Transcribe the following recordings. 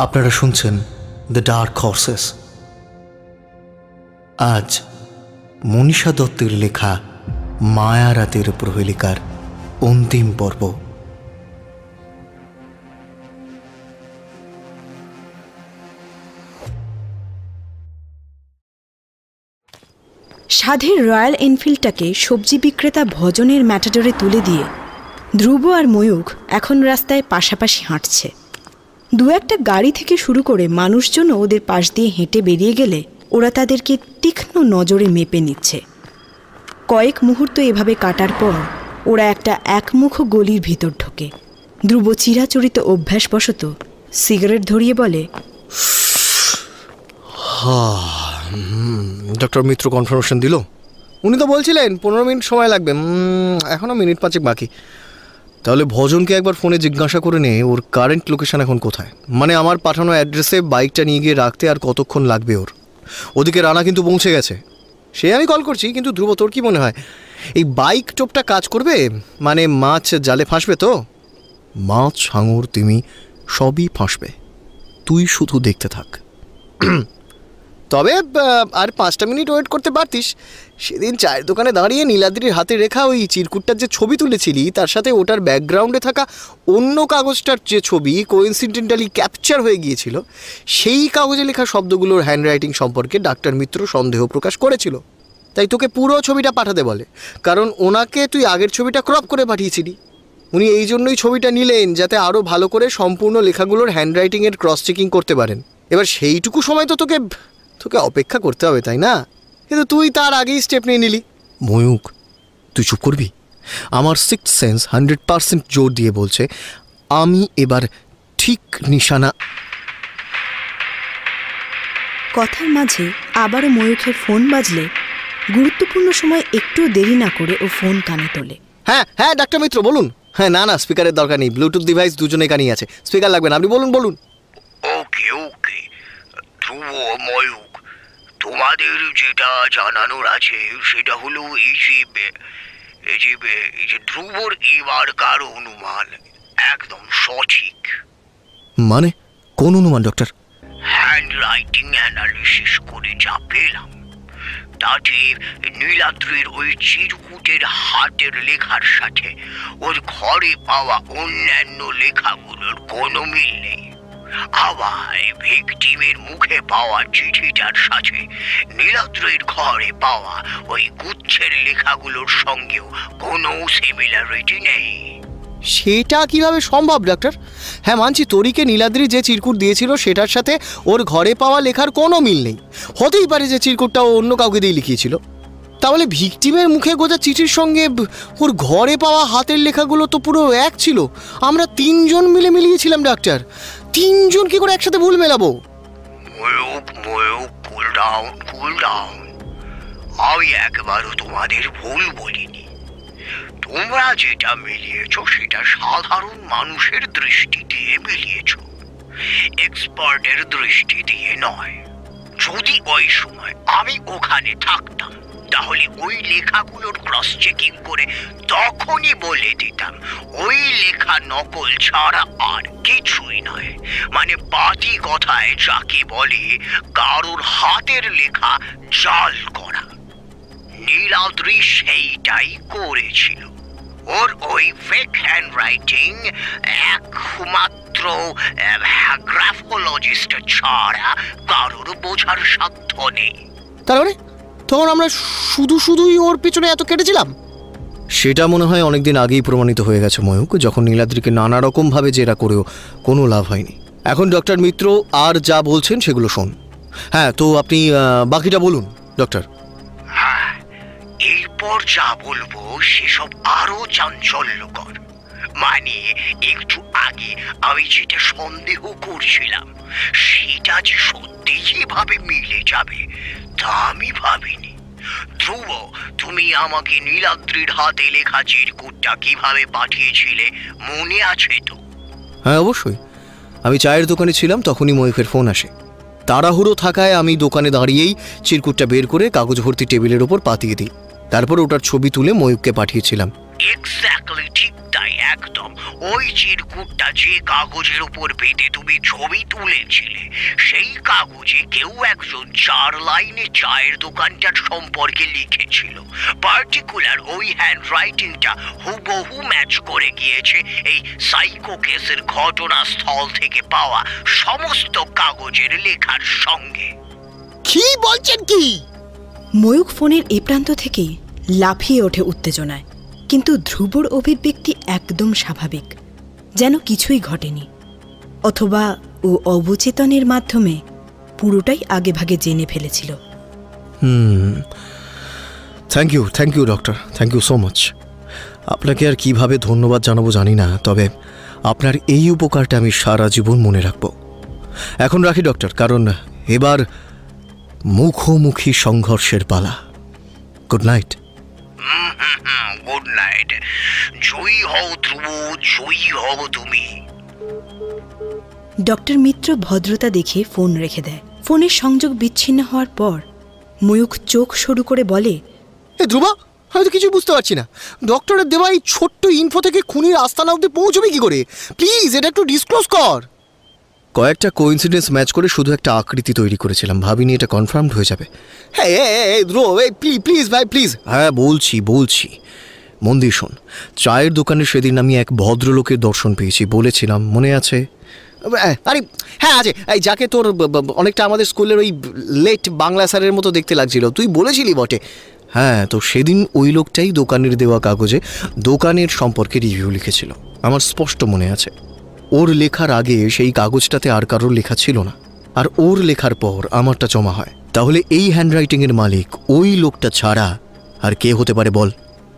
আপনারা শুনছেন the dark horse's. আজ মনীষা দত্তের লেখা মায়া রাতের প্রহেলিকার অন্তিম পর্ব। সাধের রয়্যাল এনফিল্ডটাকে সবজি বিক্রেতা ভজনের ম্যাটাডোরে তুলে দিয়ে ধ্রুব আর ময়ূখ এখন রাস্তায় পাশাপাশি হাঁটছে। দু একটা গাড়ি থেকে শুরু করে মানুষজনও ওদের পাশ দিয়ে হেঁটে বেরিয়ে গেলে ওরা তাদেরকে তীক্ষ্ণ নজরে মেপে নিচ্ছে। কয়েক মুহূর্ত এভাবে কাটার পর ওরা একটা একমুখ গলির ভিতর ঢোকে। ধ্রুব চিরাচরিত অভ্যাসবশত সিগারেট ধরিয়ে বলে, ডক্টর মিত্র কনফার্মেশন দিল? উনি তো বলছিলেন 15 মিনিট সময় লাগবে, এখনও মিনিট 5 বাকি। তাহলে ভজনকে একবার ফোনে জিজ্ঞাসা করে নে ওর কারেন্ট লোকেশন এখন কোথায়, মানে আমার পাঠানো অ্যাড্রেসে বাইকটা নিয়ে গিয়ে রাখতে আর কতক্ষণ লাগবে ওর। ওদিকে রানা কিন্তু পৌঁছে গেছে, সে আমি কল করছি। কিন্তু ধ্রুব, তোর কি মনে হয় এই বাইক টোপটা কাজ করবে? মানে মাছ জালে ফাঁসবে তো? মাছ, হাঙর, তিমি সবই ফাঁসবে, তুই শুধু দেখতে থাক। তবে আর 5টা মিনিট ওয়েট করতে পারতিস। সেদিন চায়ের দোকানে দাঁড়িয়ে নীলাদ্রির হাতে রেখা ওই চিরকুটটার যে ছবি তুলেছিলি, তার সাথে ওটার ব্যাকগ্রাউন্ডে থাকা অন্য কাগজটার যে ছবি কোইন্সিডেন্টালি ক্যাপচার হয়ে গিয়েছিল, সেই কাগজে লেখা শব্দগুলোর হ্যান্ডরাইটিং সম্পর্কে ডাক্তার মিত্র সন্দেহ প্রকাশ করেছিল। তাই তোকে পুরো ছবিটা পাঠাতে বলে, কারণ ওনাকে তুই আগের ছবিটা ক্রপ করে পাঠিয়েছিলি। উনি এই জন্যই ছবিটা নিলেন, যাতে আরও ভালো করে সম্পূর্ণ লেখাগুলোর হ্যান্ডরাইটিংয়ের ক্রস চেকিং করতে পারেন। এবার সেইটুকু সময় তো তোকে অপেক্ষা করতে হবে, তাই না? কিন্তু তুই তার আগেই স্টেপ নিয়ে নিলি। ময়ূখ, তুই চুপ করবি? আমার সিক্স সেন্স 100% জোর দিয়ে বলছে আমি এবার ঠিক নিশানা। কথার মাঝে আবারও ময়ূখের ফোন বাজলে গুরুত্বপূর্ণ সময় একটু দেরি না করে ও ফোন কানে তোলে। হ্যাঁ হ্যাঁ ডাক্তার মিত্র বলুন। হ্যাঁ, না স্পিকারের দরকার নেই, ব্লুটুথ ডিভাইস দুজনে কানেই আছে, স্পিকার লাগবে না, আপনি বলুন। ওকে ধ্রুব, ময়ূখ, তোমাদের যেটা জানানোর আছে সেটা হলো এই যে ধ্রুবর এবারকার অনুমান একদম সঠিক। মানে কোন অনুমান ডক্টর? হ্যান্ড রাইটিং অ্যানালিসিস করে যা পেলাম তাতে নীলাদ্রির ওই চিরকুটের হাতের লেখার সাথে ওর ঘরে পাওয়া অন্যান্য লেখাগুলোর কোনো মিল নেই। আবার ভিকটিমের মুখে পাওয়া চিঠিটার সাথে নীলাদ্রির ঘরে পাওয়া ওই গুচ্ছের লেখাগুলোর সঙ্গেও কোনো সিমিলারিটি নেই। সেটা কিভাবে সম্ভব ডাক্তার? হ্যাঁ মানছি, তরিকে নীলাদ্রি যে চিরকুট দিয়েছিল সেটার সাথে ওর ঘরে পাওয়া লেখার কোনো মিল নেই। হতেই পারে যে চিরকুটটা ও অন্য কাউকে দিয়ে লিখিয়েছিল। তাহলে ভিকটিমের মুখে গোজা চিঠির সঙ্গে ওর ঘরে পাওয়া হাতের লেখাগুলো তো পুরো এক ছিল। আমরা 3 জন মিলে মিলিয়েছিলাম ডাক্তার। 3 জন কি করে একসাথে ভুল মেলাবো? Mayukh, cool down. আমি একবারও তোমাদের ভুল বলিনি। তোমরা যেটা মিলিয়েছ সেটা সাধারণ মানুষের দৃষ্টি দিয়ে মিলিয়েছ, এক্সপার্টের দৃষ্টি দিয়ে নয়। যদি ওই সময় আমি ওখানে থাকতাম তাহলে ওই লেখাগুলোর ক্রস চেকিং করে তখনই বলে দিতাম ওই লেখা নকল ছাড়া আর কিছুই নয়। মানে বাতি কথায় যাকে বলে কারোর হাতের লেখা জাল করা। নীলাদ্রি সেইটাই করেছিল। ওর ওই ফেক হ্যান্ড রাইটিং একমাত্র গ্রাফোলজিস্ট ছাড়া কারোর বোঝার সাধ্য নেই। তারপরে তখন আমরা শুধুই ওর পেছনে এত কেটেছিলাম। সেটা মনে হয় অনেকদিন আগেই প্রমাণিত হয়ে গেছে ময়ূখ, যখন নীলাদ্রিকে নানা রকমভাবে জেরা করেও কোনো লাভ হয়নি। এখন ডক্টর মিত্র আর যা বলছেন সেগুলো শোন। হ্যাঁ, তো আপনি বাকিটা বলুন ডক্টর। হ্যাঁ, এরপর যা বলবো সেসব আরো চাঞ্চল্যকর। মানে একটু আগে আমি যেটা সন্দেহ করছিলাম সেটা যে সত্যি যেভাবে মিলে যাবে তা আমি ভাবিনি। ধ্রুব, তুমি আমাকে নীলাদ্রির হাতে লেখা চিরকুটটা কিভাবে পাঠিয়েছিলে মনে আছে তো? হ্যাঁ অবশ্যই। আমি চায়ের দোকানে ছিলাম, তখনই ময়ূখের ফোন আসে। তাড়াহুড়ো থাকায় আমি দোকানে দাঁড়িয়েই চিরকুটটা বের করে কাগজ ভর্তি টেবিলের ওপর পাতিয়ে দিই। তারপর ওটার ছবি তুলে ময়ূখকে পাঠিয়েছিলাম। এক্স্যাক্টলি ঠিক তাই, একদম ওই চিরকুটটা যে কাগজের উপর বেঁধে তুমি ছবি তুলেছিলে সেই কাগজে কেউ একজন 4 লাইনে চায়ের দোকানটার সম্পর্কে লিখেছিল। পার্টিকুলার ওই হ্যান্ডরাইটিংটা হুবহু ম্যাচ করে গিয়েছে এই সাইকো কেসের ঘটনাস্থল থেকে পাওয়া সমস্ত কাগজের লেখার সঙ্গে। কি বলছেন কি? ময়ূক ফোনের এ প্রান্ত থেকেই লাফিয়ে ওঠে উত্তেজনায়, কিন্তু ধ্রুবর অভিব্যক্তি একদম স্বাভাবিক, যেন কিছুই ঘটেনি, অথবা ও অবচেতনের মাধ্যমে পুরোটাই আগেভাগে জেনে ফেলেছিল। Thank you doctor, thank you so much. আপনাকে আর কিভাবে ধন্যবাদ জানাবো জানি না, তবে আপনার এই উপকারটা আমি সারা জীবন মনে রাখব। এখন রাখি ডক্টর, কারণ এবার মুখোমুখি সংঘর্ষের পালা। Good night. Good night. জয়ী হও ধ্রুব, জয়ী হও তুমি। ডক্টর মিত্র ভদ্রতা দেখে ফোন রেখে দেয়। ফোনের সংযোগ বিচ্ছিন্ন হওয়ার পর ময়ূক চোখ সরু করে বলে, ধ্রুব, আমি তো কিছু বুঝতে পারছি না। ডক্টরের দেওয়া এই ছোট্ট ইনফো থেকে খুনির আস্তানা অব্দি পৌঁছবে কি করে? প্লিজ এটা একটু ডিসক্লোজ কর। কয়েকটা কোইন্সিডেন্স ম্যাচ করে শুধু একটা আকৃতি তৈরি করেছিলাম, ভাবিনি এটা কনফার্মড হয়ে যাবে। হ্যাঁ ধ্রুব, প্লিজ ভাই প্লিজ। হ্যাঁ বলছি, মন দিয়ে শোন। চায়ের দোকানে সেদিন আমি এক ভদ্রলোকের দর্শন পেয়েছি, বলেছিলাম, মনে আছে? আরে হ্যাঁ আছে, এই যাকে তোর অনেকটা আমাদের স্কুলের ওই লেট বাংলা স্যারের মতো দেখতে লাগছিল, তুই বলেছিলি বটে। হ্যাঁ, তো সেদিন ওই লোকটাই দোকানের দেওয়া কাগজে দোকানের সম্পর্কে রিভিউ লিখেছিল, আমার স্পষ্ট মনে আছে। ওর লেখার আগে সেই কাগজটাতে আর কারোর লেখা ছিল না, আর ওর লেখার পর আমারটা জমা হয়। তাহলে এই হ্যান্ডরাইটিংয়ের মালিক ওই লোকটা ছাড়া আর কে হতে পারে বল?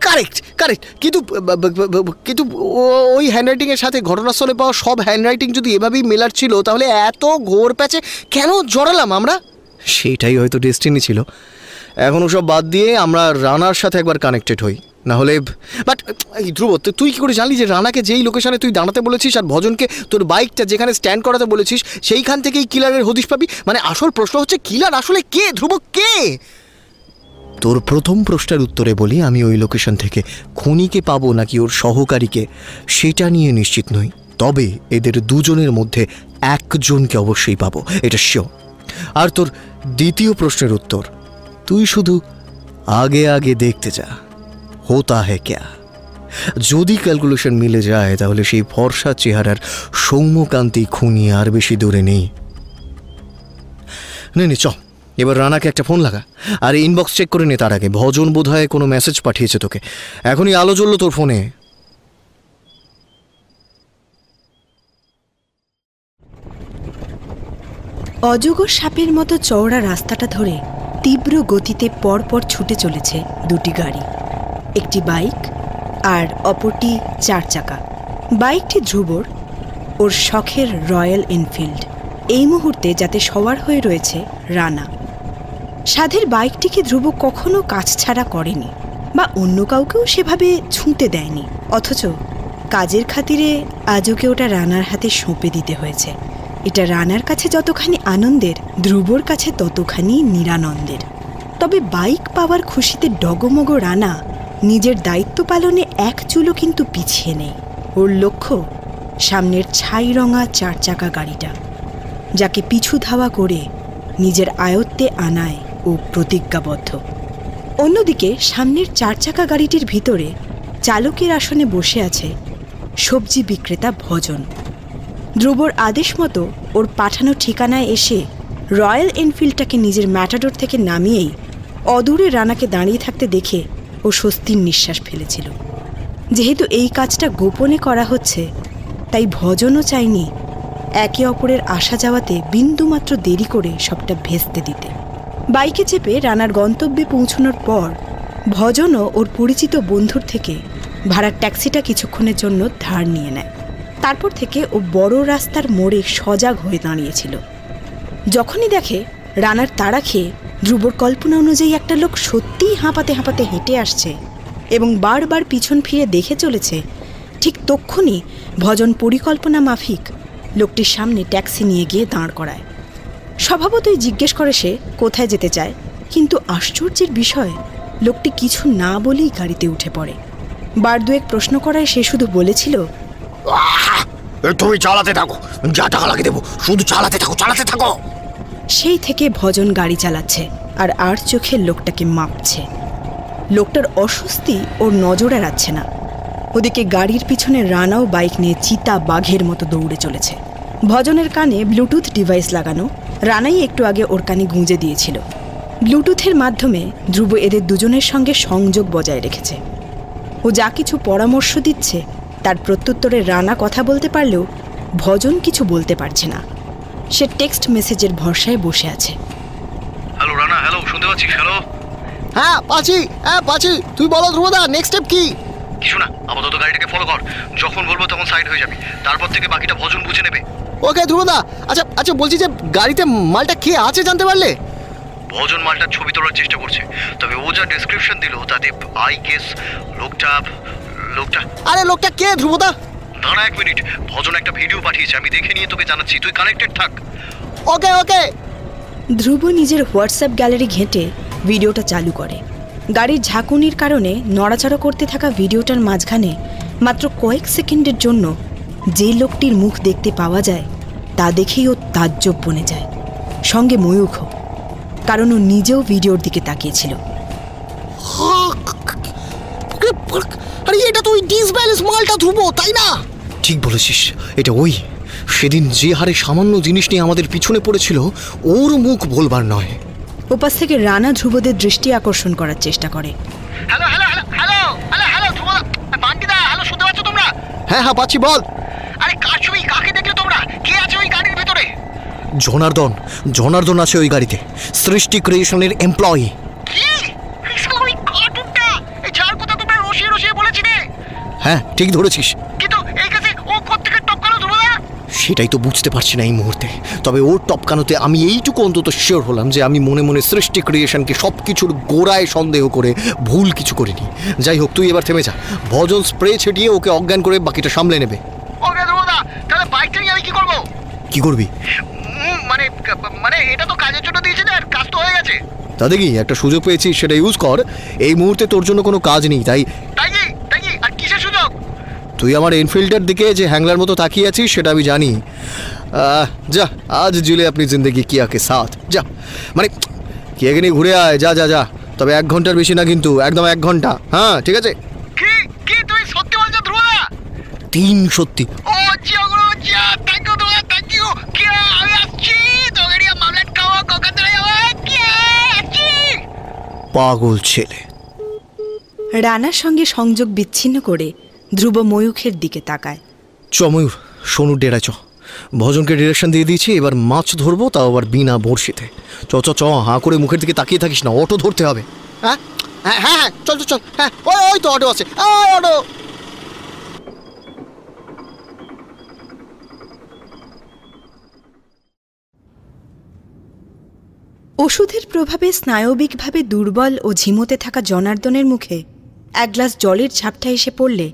কারেক্ট। কিন্তু ওই হ্যান্ডরাইটিংয়ের সাথে ঘটনাস্থলে পাওয়া সব হ্যান্ডরাইটিং যদি এভাবেই মেলার ছিল, তাহলে এত ঘোর প্যাচে কেন জড়ালাম আমরা? সেটাই হয়তো ডেস্টিনি ছিল। এখন ওসব বাদ দিয়ে আমরা রানার সাথে একবার কানেক্টেড হই, না হলে। বাট ধ্রুব, তুই কি করে জানলি যে রানাকে যেই লোকেশনে তুই দাঁড়াতে বলেছিস আর ভজনকে তোর বাইকটা যেখানে স্ট্যান্ড করাতে বলেছিস সেইখান থেকেই কিলারের হদিশ পাবি? মানে আসল প্রশ্ন হচ্ছে, কিলার আসলে কে ধ্রুব, কে? তোর প্রথম প্রশ্নের উত্তরে বলি, আমি ওই লোকেশন থেকে খুনিকে পাবো নাকি ওর সহকারীকে সেটা নিয়ে নিশ্চিত নই, তবে এদের দুজনের মধ্যে একজনকে অবশ্যই পাবো, এটা শিওর। আর তোর দ্বিতীয় প্রশ্নের উত্তর, তুই শুধু আগে আগে দেখতে যা হোতা হ্যাঁ ক্যা। যদি ক্যালকুলেশন মিলে যায় তাহলে সেই ফর্সা চেহারার সৌম্যকান্তি খুনি আর বেশি দূরে নেই। নে চ, এবার রানাকে একটা ফোন লাগা, আর ইনবক্স চেক করে নে। তার আগে ভজন বোধহয় কোনো মেসেজ পাঠিয়েছে তোকে, এখনই আলো জ্বললো তোর ফোনে। অজগর সাপের মতো চওড়া রাস্তাটা ধরে তীব্র গতিতে পরপর ছুটে চলেছে দুটি গাড়ি, একটি বাইক আর অপরটি 4 চাকা। বাইকটি ধ্রুবর, ওর শখের রয়্যাল এনফিল্ড। এই মুহূর্তে যাতে সওয়ার হয়ে রয়েছে রানা। সাধের বাইকটিকে ধ্রুব কখনো কাছ ছাড়া করেনি, বা অন্য কাউকেও সেভাবে ছুঁতে দেয়নি, অথচ কাজের খাতিরে আজ ওকে ওটা রানার হাতে সঁপে দিতে হয়েছে। এটা রানার কাছে যতখানি আনন্দের, ধ্রুবর কাছে ততখানি নিরানন্দের। তবে বাইক পাওয়ার খুশিতে ডগমগ রানা নিজের দায়িত্ব পালনে এক চুলও কিন্তু পিছিয়ে নেই। ওর লক্ষ্য সামনের ছাই রঙা 4 চাকা গাড়িটা, যাকে পিছু ধাওয়া করে নিজের আয়ত্তে আনায় ও প্রতিজ্ঞাবদ্ধ। অন্যদিকে সামনের 4 চাকা গাড়িটির ভিতরে চালকের আসনে বসে আছে সবজি বিক্রেতা ভজন। ধ্রুবর আদেশ মতো ওর পাঠানো ঠিকানায় এসে রয়্যাল এনফিল্ডটাকে নিজের ম্যাটাডোর থেকে নামিয়েই অদূরে রানাকে দাঁড়িয়ে থাকতে দেখে ও স্বস্তির নিঃশ্বাস ফেলেছিল। যেহেতু এই কাজটা গোপনে করা হচ্ছে, তাই ভজনও চায়নি একে অপরের আসা যাওয়াতে বিন্দুমাত্র দেরি করে সবটা ভেস্তে দিতে। বাইকে চেপে রানার গন্তব্যে পৌঁছানোর পর ভজনও ওর পরিচিত বন্ধুর থেকে ভাড়ার ট্যাক্সিটা কিছুক্ষণের জন্য ধার নিয়ে নেয়। তারপর থেকে ও বড় রাস্তার মোড়ে সজাগ হয়ে দাঁড়িয়েছিল। যখনই দেখে রানার তাড়া খেয়ে ধ্রুবর কল্পনা অনুযায়ী একটা লোক সত্যিই হাঁপাতে হাঁপাতে হেঁটে আসছে এবং বারবার পিছন ফিরে দেখে চলেছে, ঠিক তক্ষুনি ভজন পরিকল্পনা মাফিক লোকটির সামনে ট্যাক্সি নিয়ে গিয়ে দাঁড় করায়। স্বভাবতই জিজ্ঞেস করে সে কোথায় যেতে চায়, কিন্তু আশ্চর্যের বিষয় লোকটি কিছু না বলেই গাড়িতে উঠে পড়ে। বার দুয়েক প্রশ্ন করায় সে শুধু বলেছিল তুমি চালাতে থাকো, যা টাকা লাগে দেবো, শুধু চালাতে থাকো, চালাতে থাকো। সেই থেকে ভজন গাড়ি চালাচ্ছে আর আর চোখে লোকটাকে মাপছে। লোকটার অস্বস্তি ওর নজর এড়াচ্ছে না। ওদিকে গাড়ির পিছনে রানাও বাইক নিয়ে চিতা বাঘের মতো দৌড়ে চলেছে। ভজনের কানে ব্লুটুথ ডিভাইস লাগানো, রানাই একটু আগে ওর কানে গুঁজে দিয়েছিল। ব্লুটুথের মাধ্যমে ধ্রুব এদের দুজনের সঙ্গে সংযোগ বজায় রেখেছে। ও যা কিছু পরামর্শ দিচ্ছে তার প্রত্যুত্তরে রানা কথা বলতে পারলেও ভজন কিছু বলতে পারছে না। সে টেক্সট মেসেজের ভরসায় বসে আছে। হ্যালো রানা, হ্যালো, শুনতে পাচ্ছিস? হ্যালো। হ্যাঁ পাচ্ছি। তুই বলো ধ্রুবদা, নেক্সট স্টেপ কি? কিছু না, আপাতত গাড়িটাকে ফলো কর। যখন বলবো তখন সাইড হয়ে যাবি, তারপর থেকে বাকিটা ভজন বুঝে নেবে। ওকে ধ্রুবদা। আচ্ছা বলছি যে গাড়িতে মালটা কে আছে জানতে পারলে? ভজন মালটার ছবি তোলার চেষ্টা করছে, তবে ও যা ডেসক্রিপশন দিল তাতে আই গেস লোকটা। আরে লোকটা কে ধ্রুবদা? দাঁড়া 1 মিনিট, ভজন একটা ভিডিও পাঠিয়েছে, আমি দেখে নিয়ে তোকে জানাচ্ছি, তুই কানেক্টেড থাক। ওকে। ধ্রুব নিজের হোয়াটসঅ্যাপ গ্যালারি ঘেঁটে ভিডিওটা চালু করে। গাড়ির ঝাঁকুনির কারণে নড়াচড়া করতে থাকা ভিডিওটার মাঝখানে মাত্র কয়েক সেকেন্ডের জন্য যে লোকটির মুখ দেখতে পাওয়া যায় তা দেখেই ও তাজ্জব বনে যায়, সঙ্গে ময়ূখও, কারণ ও নিজেও ভিডিওর দিকে তাকিয়েছিল। আরে এটা তো ওই ডিসব্যালেন্স মালটা ধ্রুব, তাই না? ঠিক বলেছিস, এটা ওই সেদিন যে হারে সামান্য জিনিস নিয়ে আমাদের পিছনে পড়েছিল, ওর মুখ বলবার নয়। ওপাশ থেকে রানা ধ্রুবদের দৃষ্টি আকর্ষণ করার চেষ্টা করে। হ্যালো ধ্রুব, বান্টিদা, হ্যালো, শুনতে পাচ্ছ তোমরা? হ্যাঁ পাচ্ছি, বল। আরে কার ছবি, কাকে দেখলে তোমরা? কে আছে ওই গাড়ির ভেতরে? জনার্দন আছে ওই গাড়িতে, সৃষ্টি ক্রিয়েশনের এমপ্লয়ি। কি? ওই কার্টুনটা, এই যার কথা তোমরা রসিয়ে বলেছিলে? হ্যাঁ, ঠিক ধরেছিস। কিন্তু এই কাছে ও কোত্থেকে টপকালো ধ্রুবদা? সেটাই তো বুঝতে পারছি না এই মুহূর্তে। তবে ওর টপকানোতে আমি এইটুকু অন্তত শিওর হলাম যে আমি মনে মনে সৃষ্টি ক্রিয়েশনকে সব কিছুর গোড়ায় সন্দেহ করে ভুল কিছু করিনি। যাই হোক, তুই এবার থেমে যা। ভজন স্প্রে ছিটিয়ে ওকে অজ্ঞান করে বাকিটা সামলে নেবে। ওকে ধ্রুবদা, তাহলে বাইকটা নিয়ে আমি কি করবো? কি করবি? মানে এটা তো কাজের জন্য দিয়েছে, আর কাজ তো হয়ে গেছে। তাতে কি, একটা সুযোগ পেয়েছিস, সেটা ইউজ কর। এই মুহূর্তে তোর জন্য কোনো কাজ নেই, তাই কি? আর কিসের সুযোগ? তুই আমার এনফিল্ডের দিকে যে হ্যাংলার মতো তাকিয়ে আছিস সেটা আমি জানি। যা, আজ জিলে আপনি জিন্দগি কিয়া কে সাথ যা, মানে কিয়াকে নিয়ে ঘুরে আয়, যা। তবে 1 ঘন্টার বেশি না কিন্তু, একদম 1 ঘন্টা। হ্যাঁ, ঠিক আছে? কি তুই সত্যি বলছো ধ্রুবদা? 3 সত্যি। ও জিওগুলো, থ্যাংক ইউ ধ্রুবদা, থ্যাংক ইউ। কি আমি আসছি, তোকে নিয়ে মামলাট খাওয়া কোকাতলা যাওয়া, কি আসছি। পাগল ছেলে। রানার সঙ্গে সংযোগ বিচ্ছিন্ন করে ধ্রুব ময়ূখের দিকে তাকায়। ময়ূর, সোনুর ডেরায় চ। ভজনকে ডিরেকশন দিয়ে দিয়েছি, এবার মাছ ধরবো, তাও আবার বিনা বড়শিতে। চ, হাঁ করে মুখের দিকে তাকিয়ে থাকিস না, অটো ধরতে হবে। হ্যাঁ চল। হ্যাঁ ওই তো অটো আছে, অটো। ওষুধের প্রভাবে স্নায়বিকভাবে দুর্বল ও ঝিমোতে থাকা জনার্দনের মুখে 1 গ্লাস জলের ঝাপটা এসে পড়লে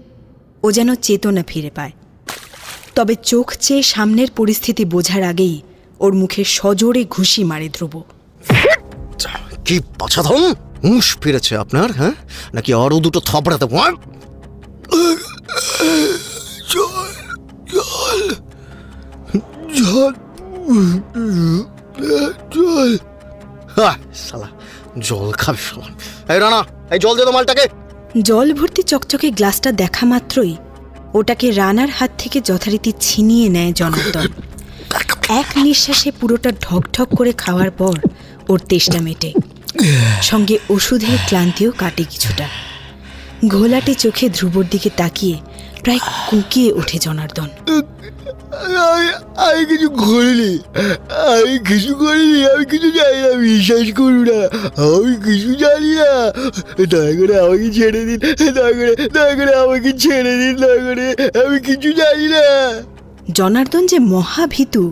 ও যেন চেতনা ফিরে পায়। তবে চোখ চেয়ে সামনের পরিস্থিতি বোঝার আগেই ওর মুখে সজোরে ঘুষি মারে ধ্রুব। কি পাছাধন, হুঁশ ফিরেছে আপনার? হ্যাঁ, নাকি আরো দুটো থাপড়া দেবো? জল শালা, জল খাবে শালা। এই রানা, এই জল দে তো মালটাকে। জল ভর্তি চকচকে গ্লাসটা দেখা মাত্রই ওটাকে রানার হাত থেকে যথারীতি ছিনিয়ে নেয় জনার্দন। 1 নিঃশ্বাসে পুরোটা ঢকঢক করে খাওয়ার পর ওর তেষ্টা মেটে, সঙ্গে ওষুধের ক্লান্তিও কাটে কিছুটা। ঘোলাটে চোখে ধ্রুবর দিকে তাকিয়ে প্রায় কুঁকিয়ে ওঠে জনার্দন। আমি কিছু করিনি, আমি কিছু জানি না, বিশ্বাস করুন না, আমি কিছু জানি না। দয়া করে আমাকে ছেড়ে দিন, দয়া করে আমাকে ছেড়ে দিন, আমি কিছু জানি না। জনার্দন যে মহাভীতু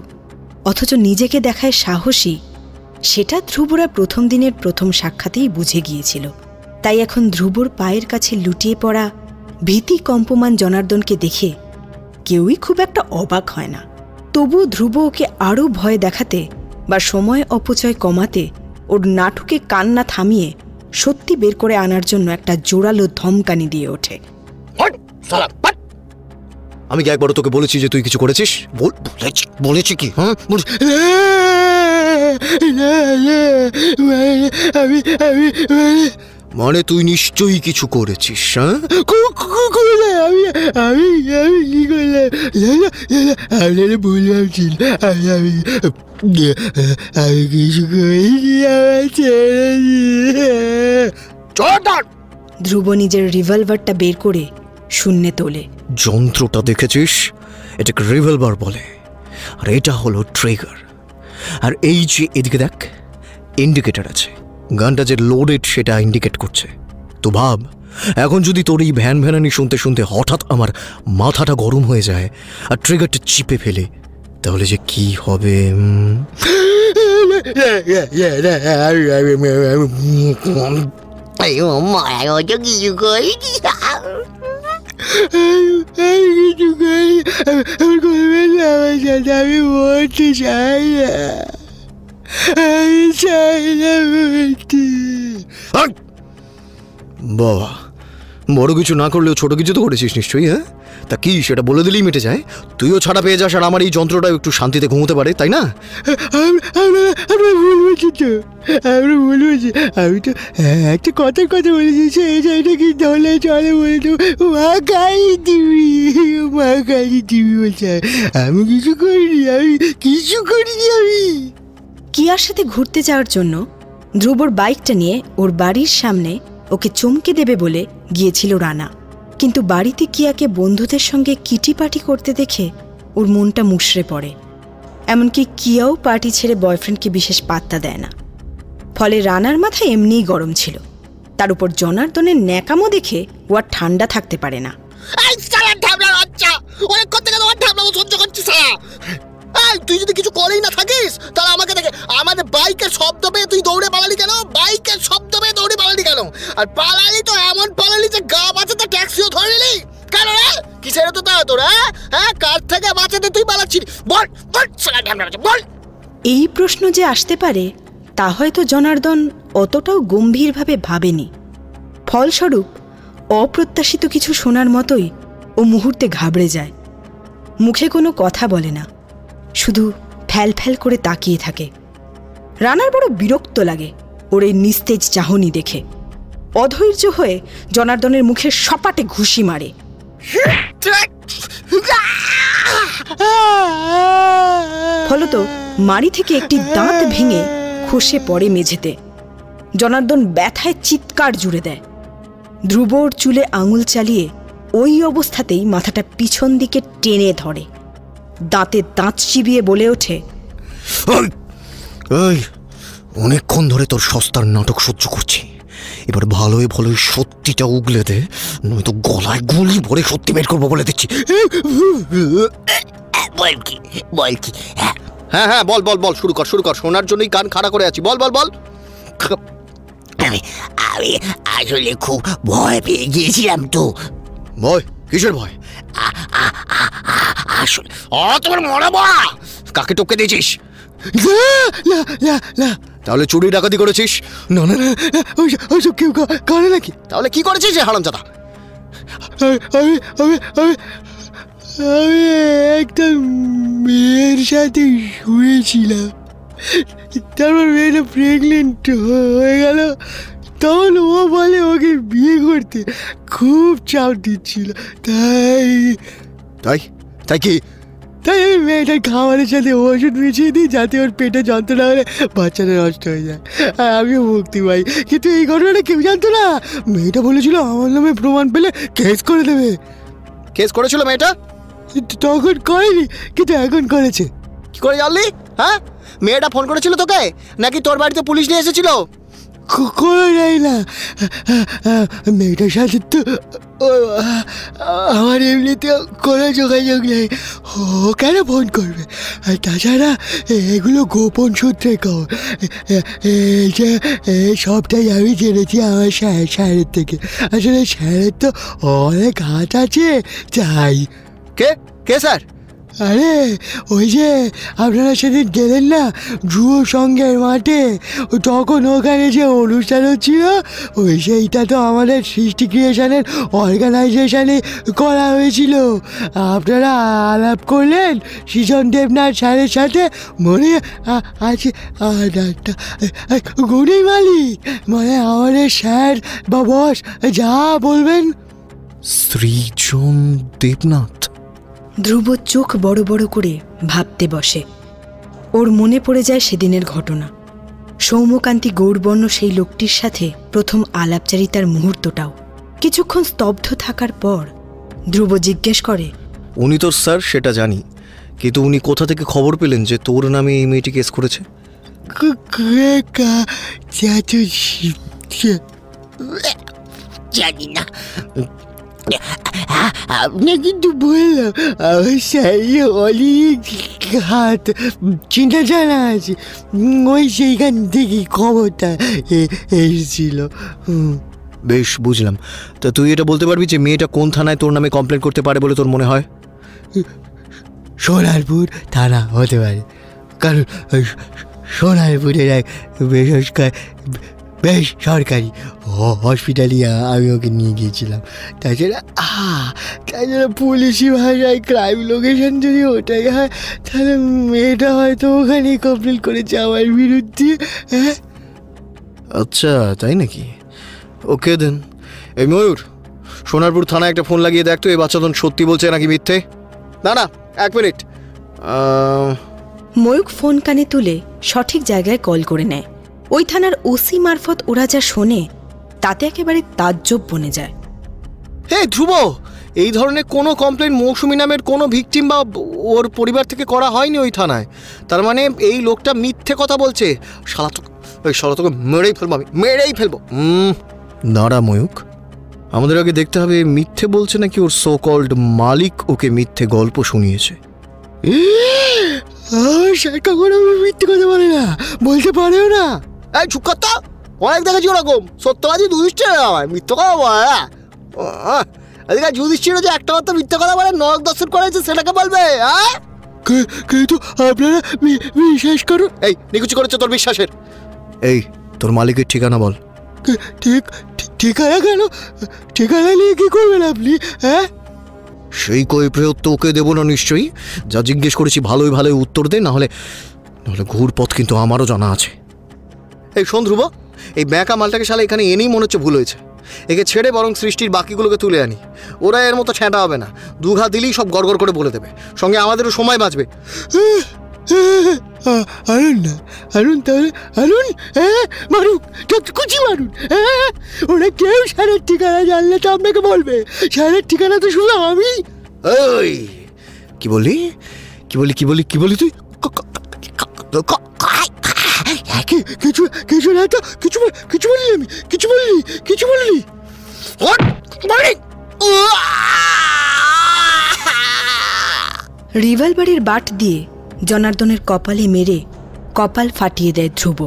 অথচ নিজেকে দেখায় সাহসী, সেটা ধ্রুবরা প্রথম দিনের প্রথম সাক্ষাতেই বুঝে গিয়েছিল। তাই এখন ধ্রুবর পায়ের কাছে লুটিয়ে পড়া ভীতি কম্পমান জনার্দনকে দেখে কেউই খুব একটা অবাক হয় না। তবু ধ্রুব ওকে আরও ভয় দেখাতে বা সময় অপচয় কমাতে ওর নাটুকে কান্না থামিয়ে সত্যি বের করে আনার জন্য একটা জোরালো ধমকানি দিয়ে ওঠে। আমি কি একবারও তোকে বলেছি যে তুই কিছু করেছিস? বলেছি কি? হ্যাঁ মানে তুই নিশ্চয়ই কিছু করেছিস। হ্যাঁ আমি কি করলাম? ভুল ভাবছিল। আমি কিছু করিনি, আমার ছেড়ে দিয়ে। ধ্রুব নিজের রিভলভারটা বের করে শূন্যে তোলে। যন্ত্রটা দেখেছিস? এটাকে রিভলভার বলে, আর এটা হলো ট্রিগার। আর এই যে এদিকে দেখ, ইন্ডিকেটর আছে, গানটা যে লোডেড সেটা ইন্ডিকেট করছে। তো ভাব, এখন যদি তোর এই ভ্যান ভ্যানানি শুনতে শুনতে হঠাৎ আমার মাথাটা গরম হয়ে যায় আর ট্রিগারটা চিপে ফেলে, তাহলে যে কি হবে। কিছু করিনি। আমি বলতে চাই না, আমি চাই না বলতে। বাবা, বড় কিছু না করলেও ছোট কিছু তো করেছিস নিশ্চয়ই। হ্যাঁ, তা কি সেটা বলে দিলেই মিটে যায়? তুইও ছাড়া পেয়ে যাস আর আমার এই যন্ত্রটাও একটু শান্তিতে ঘুমোতে পারে, তাই না? আমরা ভুল বলছি তো, আমরা ভুল বলছি। আমি তো একটা কথার কথা বলেছি, এটা কি ধরলে চলে বলে তো মা কালী দিবি বলছে। আমি কিছু করিনি, আমি কিয়ার সাথে ঘুরতে যাওয়ার জন্য ধ্রুবর বাইকটা নিয়ে ওর বাড়ির সামনে ওকে চমকে দেবে বলে গিয়েছিল রানা। কিন্তু বাড়িতে কিয়াকে বন্ধুদের সঙ্গে কিটি পার্টি করতে দেখে ওর মনটা মুষড়ে পড়ে। এমনকি কিয়াও পার্টি ছেড়ে বয়ফ্রেন্ডকে বিশেষ পাত্তা দেয় না। ফলে রানার মাথায় এমনিই গরম ছিল, তার উপর জনার্দনের ন্যাকামো দেখে ও আর ঠান্ডা থাকতে পারে না। তুই যদি কিছু করেই না থাকিস তাহলে আমাকে দেখে আমাদের বাইকের শব্দ পেয়ে তুই দৌড়ে পালালি কেন? বাইকের শব্দ পেয়ে দৌড়ে পালালি কেন? আর পালালি তো এমন পালালি যে গা বাঁচাতে ট্যাক্সিও ধরে নিলি কেন রে? কিসের তো তা তোরা? হ্যাঁ, কার থেকে বাঁচাতে তুই পালাচ্ছিস? বল বল। এই প্রশ্ন যে আসতে পারে তা হয়তো জনার্দন অতটাও গম্ভীরভাবে ভাবেনি। ফলস্বরূপ অপ্রত্যাশিত কিছু শোনার মতোই ও মুহূর্তে ঘাবড়ে যায়। মুখে কোনো কথা বলে না, শুধু ফ্যাল ফ্যাল করে তাকিয়ে থাকে। রানার বড় বিরক্ত লাগে ওর এই নিস্তেজ চাহনি দেখে। অধৈর্য হয়ে জনার্দনের মুখে সপাটে ঘুষি মারে। ফলত মাড়ি থেকে একটি দাঁত ভেঙে খসে পড়ে মেঝেতে। জনার্দন ব্যথায় চিৎকার জুড়ে দেয়। ধ্রুবর চুলে আঙুল চালিয়ে ওই অবস্থাতেই মাথাটা পিছন দিকে টেনে ধরে। দাঁতে দাঁত চিবিয়ে বলে ওঠে, অনেকক্ষণ ধরে তোর সস্তার নাটক সহ্য করছি, এবার ভালোই সত্যিটা উগলে দে, নয়তো গলায় গুলি ভরে সত্যি বের করবো বলে দিচ্ছি। বল কি? হ্যাঁ বল শুরু কর। শোনার জন্যই কান খাড়া করে আছি। বল। আমি আসলে খুব ভয় পেয়ে গিয়েছিলাম তো। ভয়? কিসের ভয়? আসলে তোমার মনে পড়া। কাকে টপকে দিয়েছিস? তাহলে চুরি ডাকাতি করেছিস? না, ওইসব কেউ করে নাকি? তাহলে কি করেছিস যে হারামজাদা? আমি একটা মেয়ের সাথে শুয়েছিলাম, তারপর মেয়েটা প্রেগনেন্ট হয়ে গেল। তখন ও বলে ওকে বিয়ে করতে, খুব চাপ দিচ্ছিল। তাই কি? তাই আমি মেয়েটার খাবারের সাথে ওষুধ মিশিয়ে দিই যাতে ওর পেটে যন্ত্রণা হলে বাচ্চাটা নষ্ট হয়ে যায়, আর আমিও মুক্তি পাই। কিন্তু এই ঘটনাটা কেউ জানতো না। মেয়েটা বলেছিল আমার নামে প্রমাণ পেলে কেস করে দেবে। কেস করেছিল মেয়েটা? তখন করেনি, কিন্তু এখন করেছে। কি করে জানলি? হ্যাঁ, মেয়েটা ফোন করেছিল তোকে নাকি তোর বাড়িতে পুলিশ নিয়ে এসেছিল? কোনো যাই না, মেয়েটার সাথে তো আমার এমনিতেও কোনো যোগাযোগ নেই, ও কেন ফোন করবে? আর তাছাড়া এগুলো গোপন সূত্রে খবর, সবটাই আমি জেনেছি আমার স্যারের থেকে। আসলে স্যারের তো অনেক হাত আছে, তাই। কে স্যার? আরে ওই যে আপনারা সেদিন গেলেন না ধ্রুব সঙ্গের মাঠে, তখন ওখানে যে অনুষ্ঠান হচ্ছিল ওই সেইটা তো আমাদের সৃষ্টি ক্রিয়েশনের অর্গানাইজেশনে করা হয়েছিল। আপনারা আলাপ করলেন সৃজন দেবনাথ স্যারের সাথে, মনে আছে? গুণী মালিক মানে আমাদের স্যার বা বস যা বলবেন। সৃজন দেবনাথ? ধ্রুব চোখ বড় বড় করে ভাবতে বসে। ওর মনে পড়ে যায় সেদিনের ঘটনা, সৌম্যকান্তি গৌরবর্ণ সেই লোকটির সাথে প্রথম আলাপচারিতার মুহূর্তটাও। কিছুক্ষণ স্তব্ধ থাকার পর ধ্রুব জিজ্ঞেস করে, উনি তোর স্যার সেটা জানি, কিন্তু উনি কোথা থেকে খবর পেলেন যে তোর নামে এই মেয়েটি কেস করেছে? জানি না, আপনি কিন্তু বললাম আমার স্যারের অনেক হাত চিন্তা জানা আছে, ওই সেইখান থেকে খবরটা এসেছিল। বেশ, বুঝলাম। তা তুই এটা বলতে পারবি যে মেয়েটা কোন থানায় তোর নামে কমপ্লেন করতে পারে বলে তোর মনে হয়? সোনারপুর থানা হতে পারে, কারণ সোনারপুরের এক বেসরকারি হসপিটালে আমি ওকে নিয়ে গিয়েছিলাম। তাছাড়া পুলিশি ভাষায় ক্রাইম লোকেশন যদি ওটাই হয় তাহলে মেয়েটা হয়তো ওখানেই কমপ্লেন করেছে আমার বিরুদ্ধে। হ্যাঁ, আচ্ছা তাই নাকি? ওকে দেন। এই ময়ূর, সোনারপুর থানায় একটা ফোন লাগিয়ে দেখ তো এই বাচ্চাদন সত্যি বলছে নাকি মিথ্যে। না না, 1 মিনিট। ময়ূক ফোন কানে তুলে সঠিক জায়গায় কল করে নেয়। ওই থানার ওসি মারফত ওরা যা শোনে তাতে একেবারে তাজ্জব বনে যায়। হে ধ্রুব, এই ধরনের কোনো কমপ্লেন মৌসুমী নামের কোনো ভিকটিম বা ওর পরিবার থেকে করা হয়নি ওই থানায়। তার মানে এই লোকটা মিথ্যে কথা বলছে। শালা তোকে মেরেই ফেলবো, আমি মেরেই ফেলবো। নারা ময়ূক, আমাদের আগে দেখতে হবে মিথ্যে বলছে নাকি ওর সো কল্ড মালিক ওকে মিথ্যে গল্প শুনিয়েছে। কখনো মিথ্যে কথা বলে না, বলতে পারেও না। এই চুপ কর তো, অনেক দেখেছি ওরকম সত্যবাদী যুধিষ্ঠির আমার মিথ্যে কথা বলে না। এদিকে যুধিষ্ঠির যে একটা কথা মিথ্যে কথা বলে নরক দর্শন করেছে সেটাকে বলবে? হ্যাঁ, কিন্তু আপনারা বিশ্বাস করুন। এই নিকুচি করেছে তোর বিশ্বাসের। এই তোর মালিকের ঠিকানা বল। ঠিকানা কেন? ঠিকানা নিয়ে কি করবেন আপনি? হ্যাঁ, সেই কৈফিয়ত তো ওকে দেবো না নিশ্চয়ই। যা জিজ্ঞেস করেছি ভালোই ভালোই উত্তর দে, নাহলে ঘুরপথ কিন্তু আমারও জানা আছে। এই শোন ধ্রুব, এই ব্যাঁকা মালটাকে শালা এখানে এনেই মনে হচ্ছে ভুল হয়েছে। একে ছেড়ে বরং সৃষ্টির বাকিগুলোকে তুলে আনি। ওরা এর মতো ছেঁটা হবে না, দুঘা দিলেই সব গড়গড় করে বলে দেবে, সঙ্গে আমাদেরও সময় বাঁচবে। আরুন না, আরুন তাহলে আরুন, হ্যাঁ মারুক, কুচি মারুন। হ্যাঁ, ওরা কেউ স্যারের ঠিকানা জানলে তো আপনাকে বলবে। স্যারের ঠিকানা তো শুনলাম আমি। ওই কি বলি কি বলি কি বলি কি বলি তুই? কিছু না তো, কিছু বললি আমি, কিছু বললি। রিভলভারের বাট দিয়ে জনার্দনের কপালে মেরে কপাল ফাটিয়ে দেয় ধ্রুব।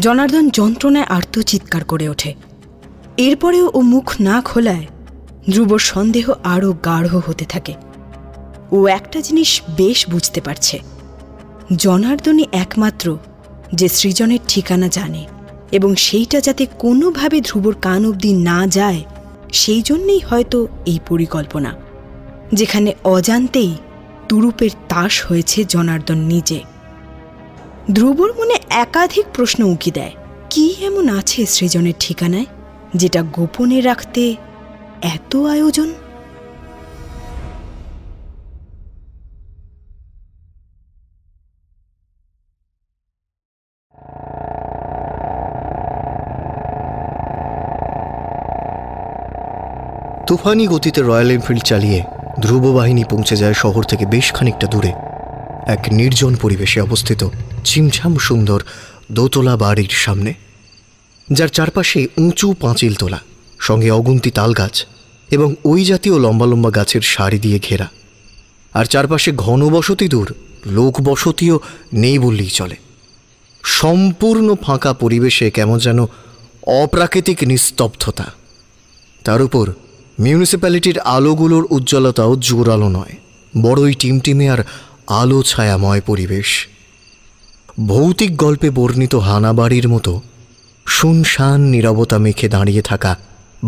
জনার্দন যন্ত্রণায় আর্ত চিৎকার করে ওঠে। এরপরেও ও মুখ না খোলায় ধ্রুবর সন্দেহ আরও গাঢ় হতে থাকে। ও একটা জিনিস বেশ বুঝতে পারছে, জনার্দনই একমাত্র যে সৃজনের ঠিকানা জানে, এবং সেইটা যাতে কোনোভাবে ধ্রুবর কান অবধি না যায় সেই জন্যেই হয়তো এই পরিকল্পনা, যেখানে অজান্তেই তুরুপের তাস হয়েছে জনার্দন নিজে। ধ্রুবর মনে একাধিক প্রশ্ন উঁকি দেয়। কি এমন আছে সৃজনের ঠিকানায় যেটা গোপনে রাখতে এত আয়োজন? তুফানি গতিতে রয়্যাল এনফিল্ড চালিয়ে ধ্রুব বাহিনী পৌঁছে যায় শহর থেকে বেশ খানিকটা দূরে এক নির্জন পরিবেশে অবস্থিত ছিমছাম সুন্দর দোতলা বাড়ির সামনে, যার চারপাশে উঁচু পাঁচিল তোলা, সঙ্গে অগুন্তি তাল গাছ এবং ওই জাতীয় লম্বা লম্বা গাছের সারি দিয়ে ঘেরা। আর চারপাশে ঘনবসতি দূর, লোকবসতিও নেই বললেই চলে। সম্পূর্ণ ফাঁকা পরিবেশে কেমন যেন অপ্রাকৃতিক নিস্তব্ধতা। তার উপর মিউনিসিপ্যালিটির আলোগুলোর উজ্জ্বলতাও জোরালো নয়, বড়ই টিমটিমে আর আলো ছায়াময় পরিবেশ। ভৌতিক গল্পে বর্ণিত হানা বাড়ির মতো শুনশান নীরবতা মেখে দাঁড়িয়ে থাকা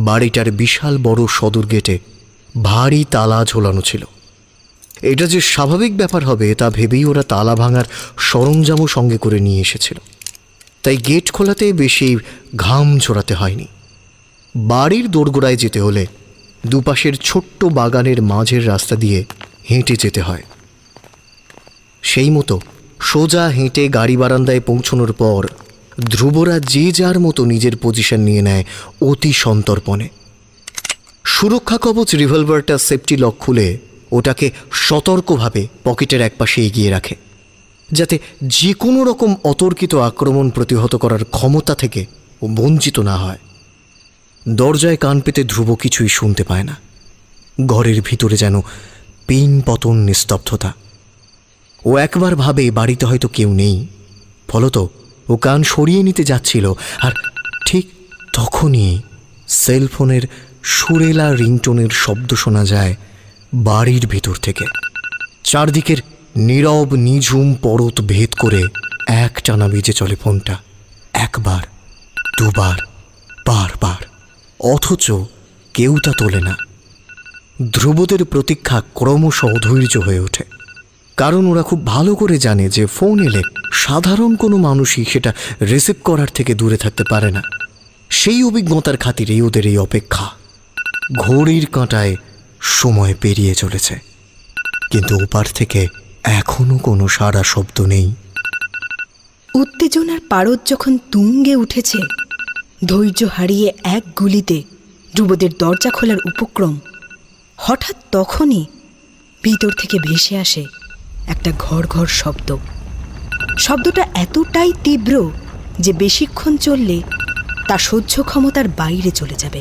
বাড়িটার বিশাল বড় সদর গেটে ভারী তালা ঝোলানো ছিল। এটা যে স্বাভাবিক ব্যাপার হবে তা ভেবেই ওরা তালা ভাঙার সরঞ্জামও সঙ্গে করে নিয়ে এসেছিল, তাই গেট খোলাতে বেশি ঘাম ঝরাতে হয়নি। বাড়ির দোরগোড়ায় যেতে হলে দুপাশের ছোট্ট বাগানের মাঝের রাস্তা দিয়ে হেঁটে যেতে হয়। সেই মতো সোজা হেঁটে গাড়ি বারান্দায় পৌঁছানোর পর ধ্রুবরা যে যার মতো নিজের পজিশন নিয়ে নেয় অতি সন্তর্পণে। সুরক্ষা কবচ রিভলভারটা সেফটি লক খুলে ওটাকে সতর্কভাবে পকেটের একপাশে এগিয়ে রাখে, যাতে যে কোনো রকম অতর্কিত আক্রমণ প্রতিহত করার ক্ষমতা থেকে ও বঞ্চিত না হয়। দরজায় কান পেতে ধ্রুব কিছুই শুনতে পায় না। ঘরের ভিতরে যেন পিন পতন নিস্তব্ধতা। ও একবার ভাবে বাড়িতে হয়তো কেউ নেই, ফলত ও কান সরিয়ে নিতে যাচ্ছিল, আর ঠিক তখনই সেলফোনের সুরেলা রিংটোনের শব্দ শোনা যায় বাড়ির ভিতর থেকে। চারদিকের নীরব নিঝুম পরত ভেদ করে একটানা বেজে চলে ফোনটা, একবার, দুবার, বারবার, অথচ কেউ তা তোলে না। ধ্রুবদের প্রতীক্ষা ক্রমশ অধৈর্য হয়ে ওঠে, কারণ ওরা খুব ভালো করে জানে যে ফোন এলে সাধারণ কোনো মানুষই সেটা রিসিভ করার থেকে দূরে থাকতে পারে না। সেই অভিজ্ঞতার খাতিরেই ওদের এই অপেক্ষা। ঘড়ির কাঁটায় সময় পেরিয়ে চলেছে, কিন্তু ওপার থেকে এখনো কোনো সারা শব্দ নেই। উত্তেজনার পারদ যখন তুঙ্গে উঠেছে, ধৈর্য হারিয়ে এক গুলিতে ধ্রুবদের দরজা খোলার উপক্রম, হঠাৎ তখনই ভিতর থেকে ভেসে আসে একটা ঘর ঘর শব্দ। শব্দটা এতটাই তীব্র যে বেশিক্ষণ চললে তা সহ্য ক্ষমতার বাইরে চলে যাবে।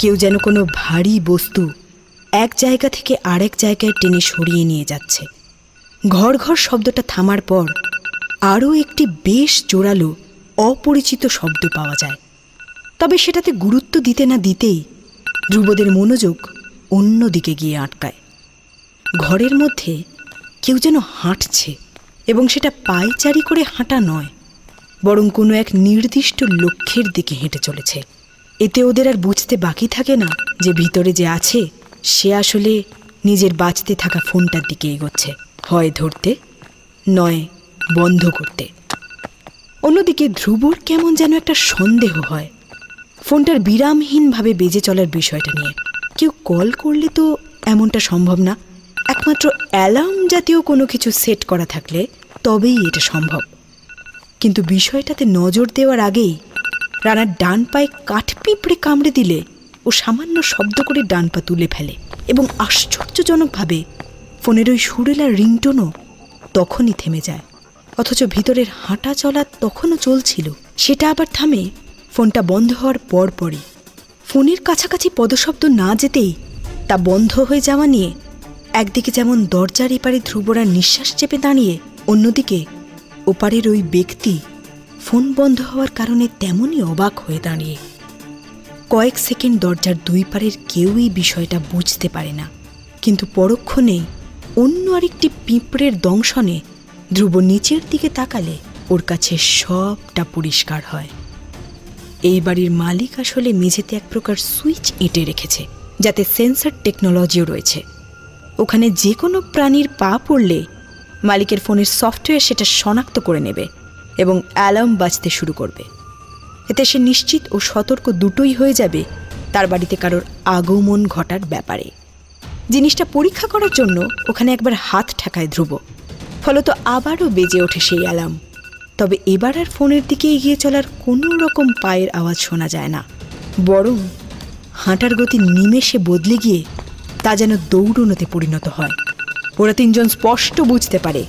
কেউ যেন কোনো ভারী বস্তু এক জায়গা থেকে আরেক জায়গায় টেনে সরিয়ে নিয়ে যাচ্ছে। ঘর ঘর শব্দটা থামার পর আরও একটি বেশ জোরালো অপরিচিত শব্দ পাওয়া যায়। তবে সেটাতে গুরুত্ব দিতে না দিতেই ধ্রুবদের মনোযোগ অন্য দিকে গিয়ে আটকায়। ঘরের মধ্যে কেউ যেন হাঁটছে, এবং সেটা পায়চারি করে হাঁটা নয়, বরং কোনো এক নির্দিষ্ট লক্ষ্যের দিকে হেঁটে চলেছে। এতে ওদের আর বুঝতে বাকি থাকে না যে ভিতরে যে আছে সে আসলে নিজের বাঁচতে থাকা ফোনটার দিকে এগোচ্ছে, হয় ধরতে নয় বন্ধ করতে। অন্যদিকে ধ্রুবর কেমন যেন একটা সন্দেহ হয় ফোনটার বিরামহীনভাবে বেজে চলার বিষয়টা নিয়ে। কেউ কল করলে তো এমনটা সম্ভব না, একমাত্র অ্যালার্ম জাতীয় কোনো কিছু সেট করা থাকলে তবেই এটা সম্ভব। কিন্তু বিষয়টাতে নজর দেওয়ার আগেই রানার ডান পায়ে কাঠপিঁপড়ে কামড়ে দিলে ও সামান্য শব্দ করে ডান পা তুলে ফেলে, এবং আশ্চর্যজনকভাবে ফোনের ওই সুরেলা রিংটোনও তখনই থেমে যায়। অথচ ভিতরের হাঁটা চলা তখনও চলছিল, সেটা আবার থামে ফোনটা বন্ধ হওয়ার পরপরই। ফোনের কাছাকাছি পদশব্দ না যেতেই তা বন্ধ হয়ে যাওয়া নিয়ে একদিকে যেমন দরজার এপারে ধ্রুবরা নিঃশ্বাস চেপে দাঁড়িয়ে, অন্যদিকে ওপারের ওই ব্যক্তি ফোন বন্ধ হওয়ার কারণে তেমনই অবাক হয়ে দাঁড়িয়ে। কয়েক সেকেন্ড দরজার দুই পারের কেউই বিষয়টা বুঝতে পারে না, কিন্তু পরক্ষণেই অন্য আরেকটি পিঁপড়ের দংশনে ধ্রুব নিচের দিকে তাকালে ওর কাছে সবটা পরিষ্কার হয়। এই বাড়ির মালিক আসলে মেঝেতে এক প্রকার সুইচ এঁটে রেখেছে, যাতে সেন্সর টেকনোলজিও রয়েছে। ওখানে যে কোনো প্রাণীর পা পড়লে মালিকের ফোনের সফটওয়্যার সেটা শনাক্ত করে নেবে এবং অ্যালার্ম বাজতে শুরু করবে। এতে সে নিশ্চিত ও সতর্ক দুটোই হয়ে যাবে তার বাড়িতে কারোর আগমন ঘটার ব্যাপারে। জিনিসটা পরীক্ষা করার জন্য ওখানে একবার হাত ঠেকায় ধ্রুব, ফলত আবারও বেজে ওঠে সেই অ্যালার্ম। তবে এবার আর ফোনের দিকে এগিয়ে চলার কোনো রকম পায়ের আওয়াজ শোনা যায় না, বরং হাঁটার গতি নিমেষে বদলে গিয়ে তা যেন দৌড়নোতে পরিণত হয়। ওরা তিনজন স্পষ্ট বুঝতে পারে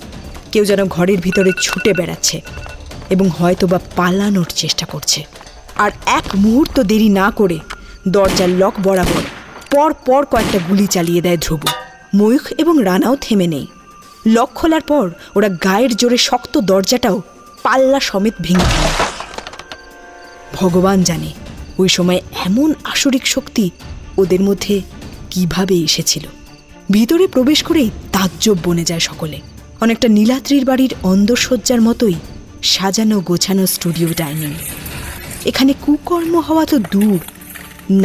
কেউ যেন ঘরের ভিতরে ছুটে বেড়াচ্ছে এবং হয়তো বা পালানোর চেষ্টা করছে। আর এক মুহূর্ত দেরি না করে দরজার লক বরাবর পর পর কয়েকটা গুলি চালিয়ে দেয় ধ্রুব। ময়ূখ এবং রানাও থেমে নেই। লক খোলার পর ওরা গায়ের জোরে শক্ত দরজাটাও পাল্লা সমেত ভেঙে ফেলে। ভগবান জানে ওই সময় এমন আসরিক শক্তি ওদের মধ্যে কিভাবে এসেছিল। ভিতরে প্রবেশ করেই তাজ্জব বনে যায় সকলে। অনেকটা নীলাদ্রির বাড়ির অন্দরসজ্জার মতোই সাজানো গোছানো স্টুডিও ডাইনিং। এখানে কুকর্ম হওয়া তো দূর,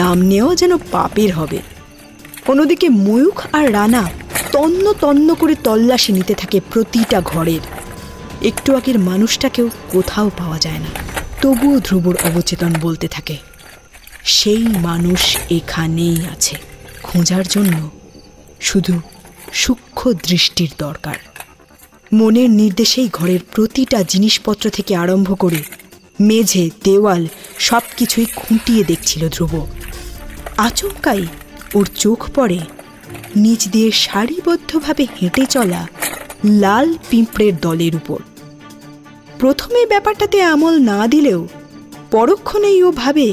নাম নেওয়া যেন পাপের হবে। অন্যদিকে ময়ূখ আর রানা তন্ন তন্ন করে তল্লাশি নিতে থাকে প্রতিটা ঘরের। একটু আগের মানুষটাকেও কোথাও পাওয়া যায় না। তবুও ধ্রুবর অবচেতন বলতে থাকে, সেই মানুষ এখানেই আছে। খোঁজার জন্য শুধু সূক্ষ্ম দৃষ্টির দরকার। মনের নির্দেশেই ঘরের প্রতিটা জিনিসপত্র থেকে আরম্ভ করে মেঝে, দেওয়াল সব কিছুই খুঁটিয়ে দেখছিল ধ্রুব। আচমকাই ওর চোখ পড়ে নিচ দিয়ে সারিবদ্ধভাবে হেঁটে চলা লাল পিঁপড়ের দলের উপর। প্রথমে ব্যাপারটাতে আমল না দিলেও পরক্ষণেই ও ভাবে,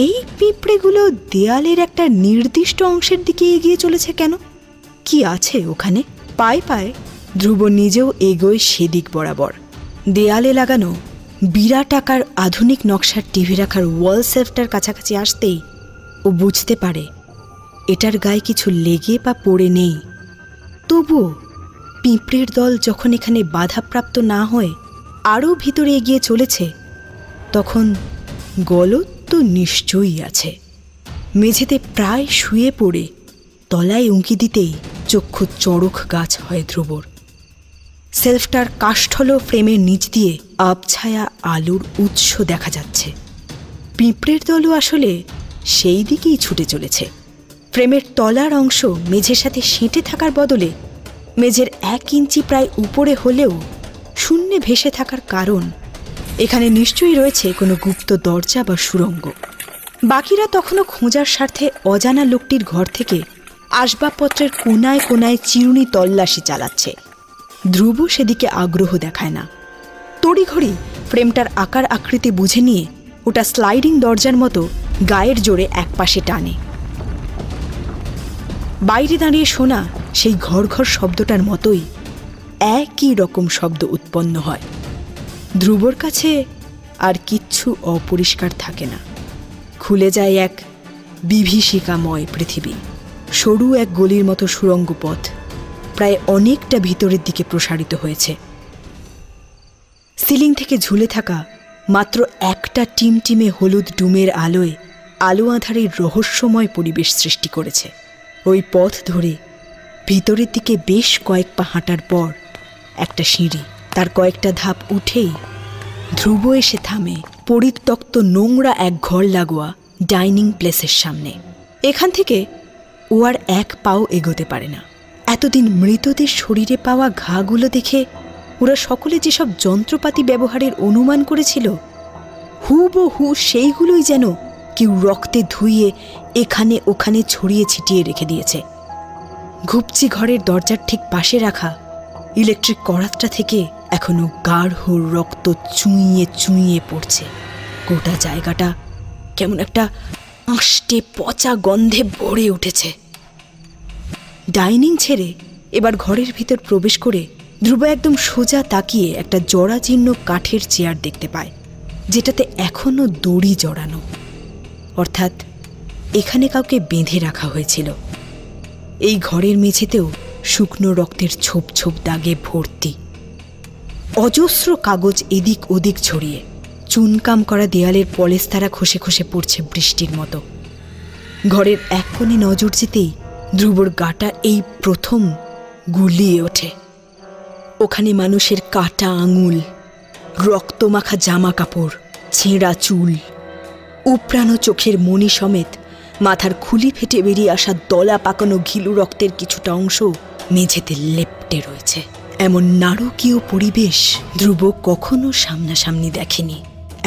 এই পিঁপড়েগুলো দেয়ালের একটা নির্দিষ্ট অংশের দিকে এগিয়ে চলেছে কেন? কি আছে ওখানে? পায়ে পায়ে ধ্রুব নিজেও এগোয় সেদিক বরাবর। দেয়ালে লাগানো বিরাট আকার আধুনিক নকশার টিভি রাখার ওয়াল সেলফটার কাছাকাছি আসতেই ও বুঝতে পারে এটার গায়ে কিছু লেগে বা পড়ে নেই। তবুও পিঁপড়ের দল যখন এখানে বাধাপ্রাপ্ত না হয়ে আরও ভিতরে এগিয়ে চলেছে, তখন গলদ তো নিশ্চয়ই আছে। মেঝেতে প্রায় শুয়ে পড়ে তলায় উঁকি দিতেই চক্ষু চড়ক গাছ হয় ধ্রুবর। সেলফটার কাষ্ঠল ফ্রেমের নিচ দিয়ে আবছায়া আলোর উৎস দেখা যাচ্ছে। পিঁপড়ের দলও আসলে সেই দিকেই ছুটে চলেছে। ফ্রেমের তলার অংশ মেঝের সাথে সেঁটে থাকার বদলে মেঝের 1 ইঞ্চি প্রায় উপরে হলেও শূন্যে ভেসে থাকার কারণ এখানে নিশ্চয়ই রয়েছে কোনো গুপ্ত দরজা বা সুড়ঙ্গ। বাকিরা তখনও খোঁজার স্বার্থে অজানা লোকটির ঘর থেকে আসবাবপত্রের কোনায় কোনায় চিরুনি তল্লাশি চালাচ্ছে। ধ্রুব সেদিকে আগ্রহ দেখায় না। তড়িঘড়ি ফ্রেমটার আকার আকৃতি বুঝে নিয়ে ওটা স্লাইডিং দরজার মতো গায়ের জোরে একপাশে টানে। বাইরে দাঁড়িয়ে শোনা সেই ঘর ঘর শব্দটার মতোই একই রকম শব্দ উৎপন্ন হয়। ধ্রুবর কাছে আর কিচ্ছু অপরিষ্কার থাকে না। খুলে যায় এক বিভীষিকাময় পৃথিবী। সরু এক গলির মতো সুড়ঙ্গ পথ প্রায় অনেকটা ভিতরের দিকে প্রসারিত হয়েছে। সিলিং থেকে ঝুলে থাকা মাত্র একটা টিমটিমে হলুদ ডুমের আলোয় আলো আঁধারের রহস্যময় পরিবেশ সৃষ্টি করেছে। ওই পথ ধরে ভিতরের দিকে বেশ কয়েক পা হাঁটার পর একটা সিঁড়ি। তার কয়েকটা ধাপ উঠেই ধ্রুব এসে থামে পরিত্যক্ত নোংরা এক ঘর লাগোয়া ডাইনিং প্লেসের সামনে। এখান থেকে ও আর 1 পাও এগোতে পারে না। এতদিন মৃতদের শরীরে পাওয়া ঘাগুলো দেখে ওরা সকলে যেসব যন্ত্রপাতি ব্যবহারের অনুমান করেছিল, হুবহু সেইগুলোই যেন কেউ রক্তে ধুইয়ে এখানে ওখানে ছড়িয়ে ছিটিয়ে রেখে দিয়েছে। ঘুপচি ঘরের দরজার ঠিক পাশে রাখা ইলেকট্রিক কড়াতটা থেকে এখনো গাঢ় রক্ত চুইয়ে চুইয়ে পড়ছে। গোটা জায়গাটা কেমন একটা আষ্টে পচা গন্ধে ভরে উঠেছে। ডাইনিং ছেড়ে এবার ঘরের ভিতর প্রবেশ করে ধ্রুব একদম সোজা তাকিয়ে একটা জরাজীর্ণ কাঠের চেয়ার দেখতে পায়, যেটাতে এখনো দড়ি জড়ানো। অর্থাৎ এখানে কাউকে বেঁধে রাখা হয়েছিল। এই ঘরের মেঝেতেও শুকনো রক্তের ছোপ ছোপ দাগে ভর্তি। অজস্র কাগজ এদিক ওদিক ছড়িয়ে চুনকাম করা দেয়ালের পলেস্তারা খসে খসে পড়ছে বৃষ্টির মতো। ঘরের এক কোণে নজর যেতেই ধ্রুবর গাটা এই প্রথম গুলিয়ে ওঠে। ওখানে মানুষের কাটা আঙুল, রক্তমাখা জামা কাপড়, ছেঁড়া চুল, উপড়ানো চোখের মণি সমেত মাথার খুলি ফেটে বেরিয়ে আসা দলা পাকানো ঘিলু রক্তের কিছুটা অংশ মেঝেতে লেপ্টে রয়েছে। এমন নারকীয় পরিবেশ ধ্রুব কখনো সামনাসামনি দেখেনি,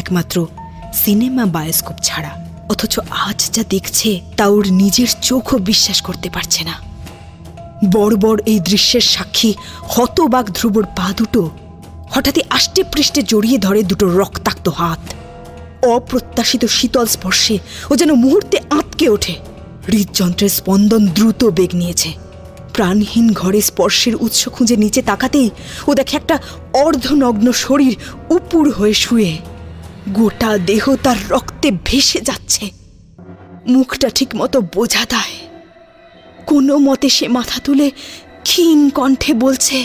একমাত্র সিনেমা বায়োস্কোপ ছাড়া। অথচ আজ যা দেখছে তা ওর নিজের চোখও বিশ্বাস করতে পারছে না। বর্বর এই দৃশ্যের সাক্ষী হতবাক ধ্রুবর পা দুটো হঠাৎই আষ্টে পৃষ্ঠে জড়িয়ে ধরে দুটো রক্তাক্ত হাত। অপ্রত্যাশিত শীতল স্পর্শে ও যেন মুহূর্তে আঁতকে ওঠে। হৃদযন্ত্রের স্পন্দন দ্রুত বেগ নিয়েছে। প্রাণহীন ঘরে স্পর্শের উৎস খুঁজে নিচে তাকাতেই ও দেখে একটা অর্ধনগ্ন শরীর উপুর হয়ে শুয়ে, গোটা দেহ তার রক্তে ভেসে যাচ্ছে। মুখটা ঠিক মতো বোঝা দেয়, কোনো মতে সে মাথা তুলে ক্ষীণ কণ্ঠে বলছে,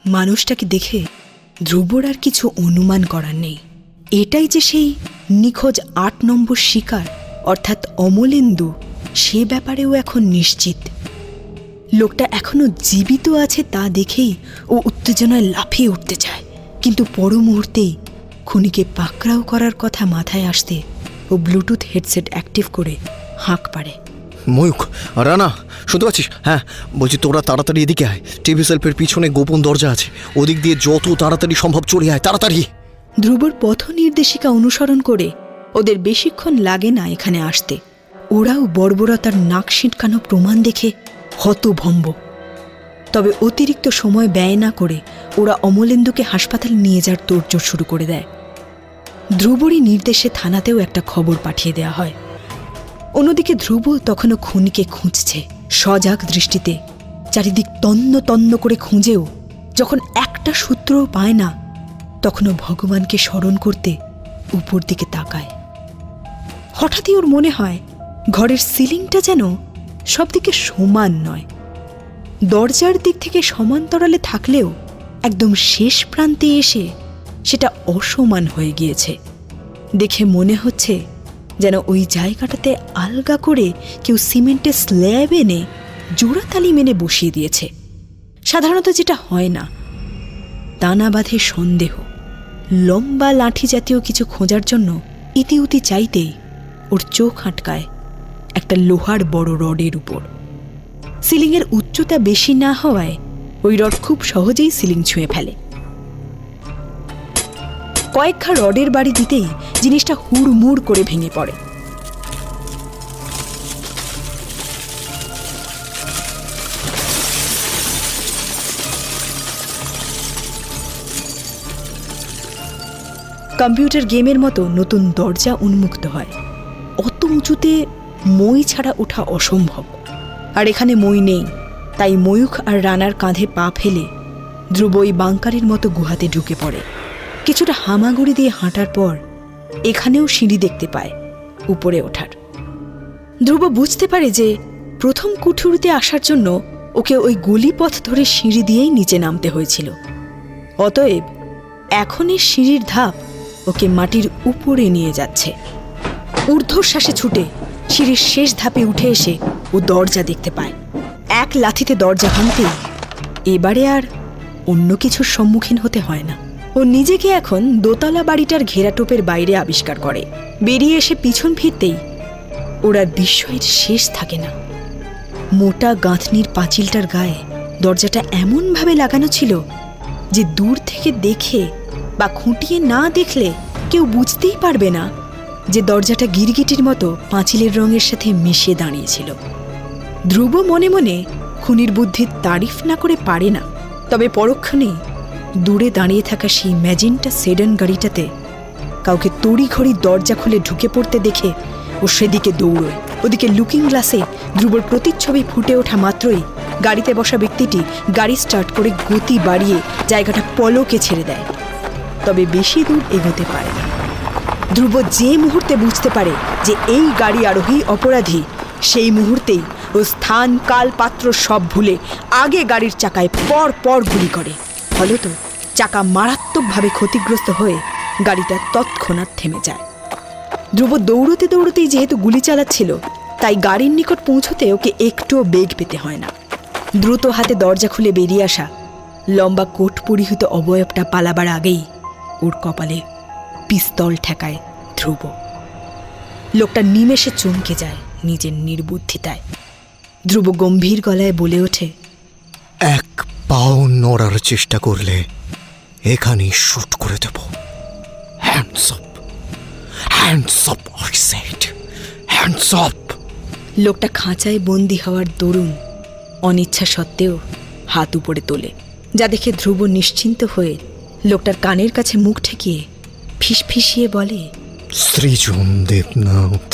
মানুষটাকে দেখে ধ্রুবর আর কিছু অনুমান করার নেই। এটাই যে সেই নিখোঁজ ৮ নম্বর শিকার অর্থাৎ অমলেন্দু, সে ব্যাপারেও এখন নিশ্চিত। লোকটা এখনো জীবিত আছে তা দেখেই ও উত্তেজনায় লাফিয়ে উঠতে চায়, কিন্তু পর মুহূর্তেই খুনিকে পাকড়াও করার কথা মাথায় আসতে ও ব্লুটুথ হেডসেট অ্যাক্টিভ করে হাঁক পাড়ে। ময়ূক, রানা, শুনতে পাচ্ছিস? হ্যাঁ, বলছি তোরা তাড়াতাড়ি এদিকে আয়। টিভি সেলফের পিছনে গোপন দরজা আছে, ওদিক দিয়ে যত তাড়াতাড়ি সম্ভব চলে আয়, তাড়াতাড়ি। ধ্রুবর পথ নির্দেশিকা অনুসরণ করে ওদের বেশিক্ষণ লাগে না এখানে আসতে। ওরাও বর্বরতার নাক সিটকানো প্রমাণ দেখে হতভম্ব। তবে অতিরিক্ত সময় ব্যয় না করে ওরা অমলেন্দুকে হাসপাতালে নিয়ে যাওয়ার তোড়জোড় শুরু করে দেয়। ধ্রুবরই নির্দেশে থানাতেও একটা খবর পাঠিয়ে দেওয়া হয়। অন্যদিকে ধ্রুব তখনও খুনিকে খুঁজছে সজাগ দৃষ্টিতে। চারিদিক তন্ন তন্ন করে খুঁজেও যখন একটা সূত্রও পায় না, তখনও ভগবানকে স্মরণ করতে উপর দিকে তাকায়। হঠাৎই ওর মনে হয় ঘরের সিলিংটা যেন সবদিকে সমান নয়। দরজার দিক থেকে সমান্তরালে থাকলেও একদম শেষ প্রান্তে এসে সেটা অসমান হয়ে গিয়েছে। দেখে মনে হচ্ছে যেন ওই জায়গাটাতে আলগা করে কেউ সিমেন্টের স্ল্যাব এনে জোড়াতালি মেনে বসিয়ে দিয়েছে। সাধারণত যেটা হয় না তা না বাধে সন্দেহ। লম্বা লাঠি জাতীয় কিছু খোঁজার জন্য ইতিউতি চাইতেই ওর চোখ আটকায় একটা লোহার বড় রডের উপর। সিলিংয়ের উচ্চতা বেশি না হওয়ায় ওই রড খুব সহজেই সিলিং ছুঁয়ে ফেলে। কয়েকটা রডের বাড়ি দিতেই জিনিসটা হুড়মুড় করে ভেঙে পড়ে। কম্পিউটার গেমের মতো নতুন দরজা উন্মুক্ত হয়। অত উঁচুতে মই ছাড়া ওঠা অসম্ভব, আর এখানে মই নেই। তাই ময়ূখ আর রানার কাঁধে পা ফেলে ধ্রুব ওই বাংকারের মতো গুহাতে ঢুকে পড়ে। কিছুটা হামাগুড়ি দিয়ে হাঁটার পর এখানেও সিঁড়ি দেখতে পায় উপরে ওঠার। ধ্রুব বুঝতে পারে যে প্রথম কুঠুরিতে আসার জন্য ওকে ওই গলিপথ ধরে সিঁড়ি দিয়েই নিচে নামতে হয়েছিল। অতএব এখন এই সিঁড়ির ধাপ ওকে মাটির উপরে নিয়ে যাচ্ছে। ঊর্ধ্বশ্বাসে ছুটে সিঁড়ির শেষ ধাপে উঠে এসে ও দরজা দেখতে পায়। এক লাথিতে দরজা ভাঙতে এবারে আর অন্য কিছুর সম্মুখীন হতে হয় না। ও নিজেকে এখন দোতলা বাড়িটার ঘেরাটোপের বাইরে আবিষ্কার করে। বেরিয়ে এসে পিছন ফিরতেই ওর আর বিস্ময়ের শেষ থাকে না। মোটা গাঁথনির পাঁচিলটার গায়ে দরজাটা এমনভাবে লাগানো ছিল যে দূর থেকে দেখে বা খুঁটিয়ে না দেখলে কেউ বুঝতেই পারবে না যে দরজাটা গিরগিটির মতো পাঁচিলের রঙের সাথে মিশে দাঁড়িয়েছিল। ধ্রুব মনে মনে খুনির বুদ্ধির তারিফ না করে পারে না। তবে পরক্ষণেই দূরে দাঁড়িয়ে থাকা সেই ম্যাজেন্টা সেডান গাড়িটাতে কাউকে তড়িঘড়ি দরজা খুলে ঢুকে পড়তে দেখে ও সেদিকে দৌড়োয়। ওদিকে লুকিং গ্লাসে ধ্রুবর প্রতিচ্ছবি ফুটে ওঠা মাত্রই গাড়িতে বসা ব্যক্তিটি গাড়ি স্টার্ট করে গতি বাড়িয়ে জায়গাটা পলকে ছেড়ে দেয়। তবে বেশি দূর এগোতে পারে না। ধ্রুব যে মুহূর্তে বুঝতে পারে যে এই গাড়ি আরোহী অপরাধী, সেই মুহূর্তেই ও স্থান কাল পাত্র সব ভুলে আগে গাড়ির চাকায় পর পর গুলি করে। ফলত চাকা মারাত্মকভাবে ক্ষতিগ্রস্ত হয়ে গাড়িটা তৎক্ষণাৎ থেমে যায়। ধ্রুব দৌড়তে দৌড়তেই যেহেতু গুলি চালাচ্ছিল, তাই গাড়ির নিকট পৌঁছতে ওকে একটুও বেগ পেতে হয় না। দ্রুত হাতে দরজা খুলে বেরিয়ে আসা লম্বা কোট পরিহিত অবয়বটা পালাবার আগেই ওর কপালে পিস্তল ঠেকায় ধ্রুব। লোকটা নিমেষে চমকে যায় নিজের নির্বুদ্ধিতায়। ধ্রুব গম্ভীর গলায় বলে ওঠে, এক পাও নড়ার চেষ্টা করলে এখানেই শুট করে দেব। Hands up, hands up, I said, hands up. লোকটা খাঁচায় বন্দি হওয়ার দরুন অনিচ্ছা সত্ত্বেও হাত উপরে তোলে, যা দেখে ধ্রুব নিশ্চিন্ত হয়ে লোকটার কানের কাছে মুখ ঠেকিয়ে ফিসফিসিয়ে বলে, সৃজন দেবনাথ,